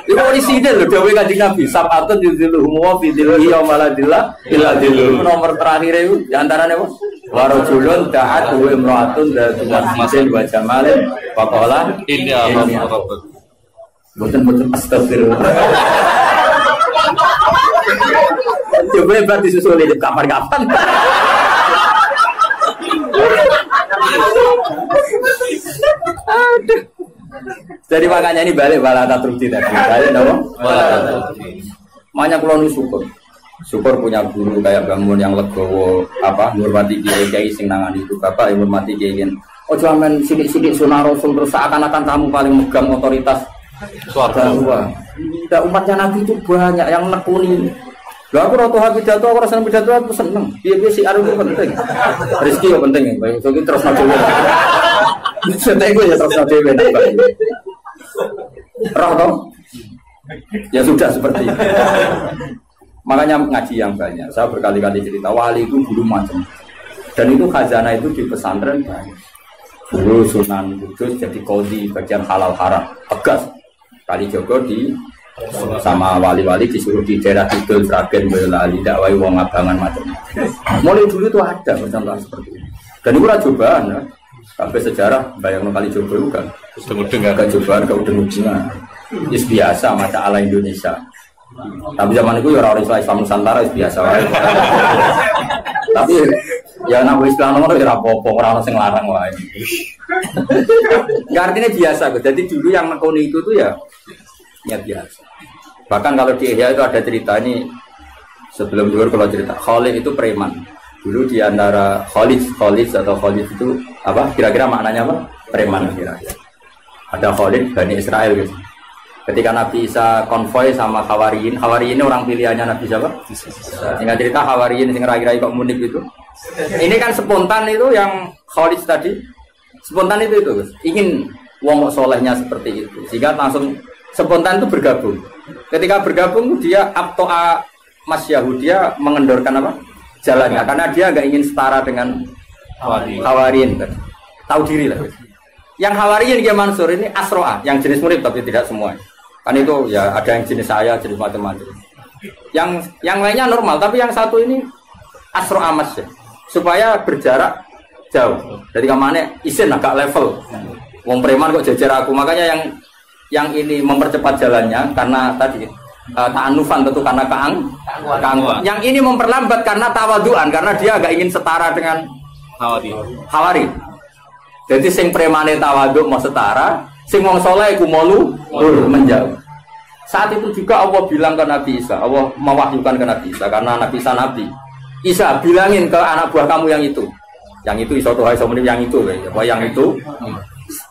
Itu orisinil loh, dawuh Kanjeng Nabi. Sab'atun yudhilluhum wa fi dhillihi yauma la dhilla illa dhilluh. Nomor terakhir itu di antaranya apa? Wa rajulun da'athu imra'atun dzatu mansibin wa jamalin faqala inni akhafu. Boten astagfirullah. Coba berarti susul di kapan-kapan. Aduh. Jadi makanya ini balik balata trukti tadi. Balik dong. Makanya kalau syukur punya guru kayak bangun yang legowo apa menghormati kiai sing nangani itu bapak yang menghormati kiai. Oh jangan sidik-sidik sunah rasul terus seakan-akan kamu paling megang otoritas suara. Tidak umatnya Nabi itu banyak yang nekuni. Lah aku rotoha pidato, aku rasanya pidato aku seneng. Piye-piye si aru penting. Rezeki yo penting. Baik, so terus dhewe. Seneng gue ya terus dhewe. Roh toh? Ya sudah seperti itu. Makanya ngaji yang banyak. Saya berkali-kali cerita wali itu guru macam. Dan itu khazanah itu di pesantren banyak. Guru Sunan Kudus jadi qadhi bagian halal haram. Tegas. Kalijogo di sama wali-wali disuruh di daerah Kidul, Sragen, Boyolali, dakwai wong Abangan macam-macam. Mulai dulu itu ada contoh seperti ini. Dan itu cobaan ya. Sampai sejarah bayang Kalijogo itu kan. Udeng-udeng agak cobaan, agak udeng-udengan. Itu biasa mata ala Indonesia. Tapi zaman itu ya orang Islam Nusantara itu biasa. Tapi ya nak Islam nomor ya apa-apa orang sing larang wae. Enggak artinya biasa. Jadi dulu yang nekoni itu tuh ya biasa. Bahkan kalau di Ihya itu ada cerita ini sebelum dulu kalau cerita Khalid itu preman. Dulu di antara Khalid atau Khalid itu apa? Kira-kira maknanya apa? Preman kira-kira. Ada Khalid Bani Israel gitu. Ketika Nabi Isa konvoy sama Hawariyin ini orang pilihannya Nabi siapa? Sehingga cerita Hawariyin yang kira-kira kok munib itu. Ini kan spontan itu yang Khalid tadi. Spontan itu Gus. Ingin wong solehnya seperti itu. Sehingga langsung spontan itu bergabung. Ketika bergabung dia abtoa Mas Yahudia mengendorkan apa? Jalannya karena dia nggak ingin setara dengan Hawariyin. Tahu diri lah. Yang Hawariyin dia Mansur ini Asroa, yang jenis murid tapi tidak semua. Kan itu ya ada yang jenis saya, jenis macam-macam. Yang lainnya normal, tapi yang satu ini Asroa Mas ya. Supaya berjarak jauh. Jadi kemana isin agak level. Wong preman kok jajar aku, makanya yang ini mempercepat jalannya karena tadi ta'anufan tentu karena keangkuhan. Yang ini memperlambat karena tawaduan karena dia agak ingin setara dengan Hawari. Jadi sing premane tawaduk mau setara, sing wong saleh iku malu menjauh. Saat itu juga Allah bilang ke Nabi Isa, Allah mewahyukan ke Nabi Isa karena Nabi Isa nabi. Isa bilangin ke anak buah kamu yang itu iso tuh iso menip yang itu yang itu.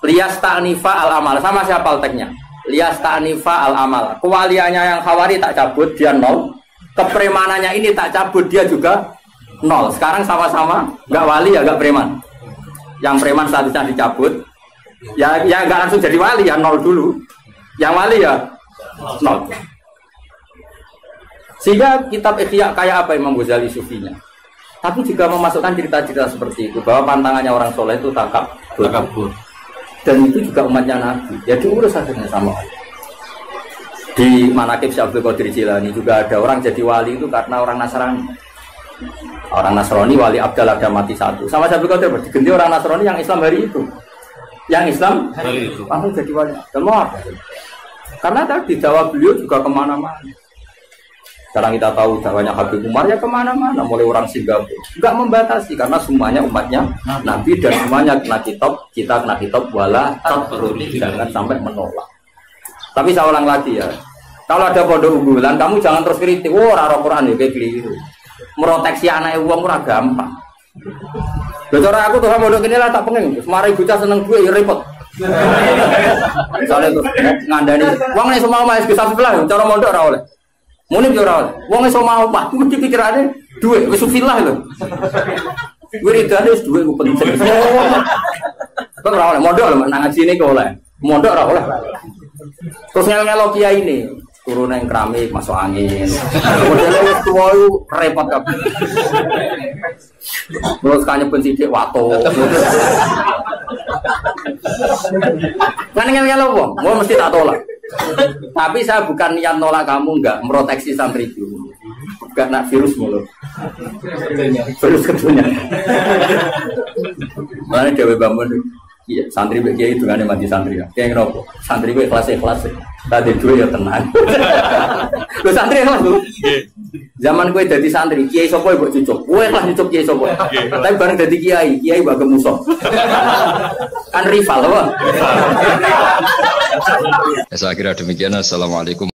Lias ta'nifa al-amal sama siapa teknya? Lias ta'nifa al-amal. Kewaliannya yang Hawari tak cabut dia 0. Kepremanannya ini tak cabut dia juga 0. Sekarang sama-sama enggak wali ya enggak preman. Yang preman statusnya dicabut. Ya enggak langsung jadi wali ya 0 dulu. Yang wali ya 0. Sehingga kitab Ihya kayak apa Imam Ghazali sufinya. Tapi juga memasukkan cerita-cerita seperti itu bahwa pantangannya orang soleh itu takabur. Dan itu juga umatnya Nabi. Ya diurus akhirnya sama Allah. Di Manaqib Syekh Abdul Qadir Jilani juga ada orang jadi wali itu karena orang Nasrani. Orang Nasrani wali Abdal ada mati satu. Sama Syekh Abdul Qadir diganti orang Nasrani yang Islam hari itu. Yang Islam hari itu. Langsung jadi wali. Dan mau apa? Karena tadi dakwah beliau juga kemana-mana. Sekarang kita tahu dakwahnya Habib Umar ya kemana-mana, mulai orang Singapura. Enggak membatasi karena semuanya umatnya Nabi dan semuanya kena kitab wala tatrudi, jangan sampai menolak. Tapi saya ulang lagi ya, kalau ada pondok unggulan kamu jangan terus kritik, raro Quran ya kayak gitu. Meroteksi anak uang murah gampang. Bicara aku tuh pondok ini lah tak pengen, semari bocah seneng gue ya repot. Soalnya tuh ngandani, uang nih semua mas bisa sebelah, cara mondok ora oleh. Muni yo ora. Wong iso mau Pak, mesti pikirane dhuwit wis sufilah lho. Wiridane wis dhuwit ku penting. Kok ora oleh mondok lho nang ngaji ini kok oleh. Mondok ora oleh. Terus ngel-ngelo kiai ini turun nang keramik masuk angin. Modele wis tuwa repot kabeh. Terus kanyepen sithik wato. Kan ngel-ngelo wong, mesti tak tolak. Tapi saya bukan niat nolak kamu, enggak meroteksi santri dulu. Enggak nak virus mulu. Virus kedunya. Mana Dewi Bambun? Iya, santri begitu itu kan mati santri ya. Kayak ngerokok. Santri gue kelas. Tadi dua ya tenang. Lo santri kelas lu. Zaman gue jadi santri, kiai sopo buat cucuk. Gue kelas cucuk kiai sopo. Tapi bareng jadi kiai bagai musuh. Kan rival apa? Saya kira demikian. Assalamualaikum.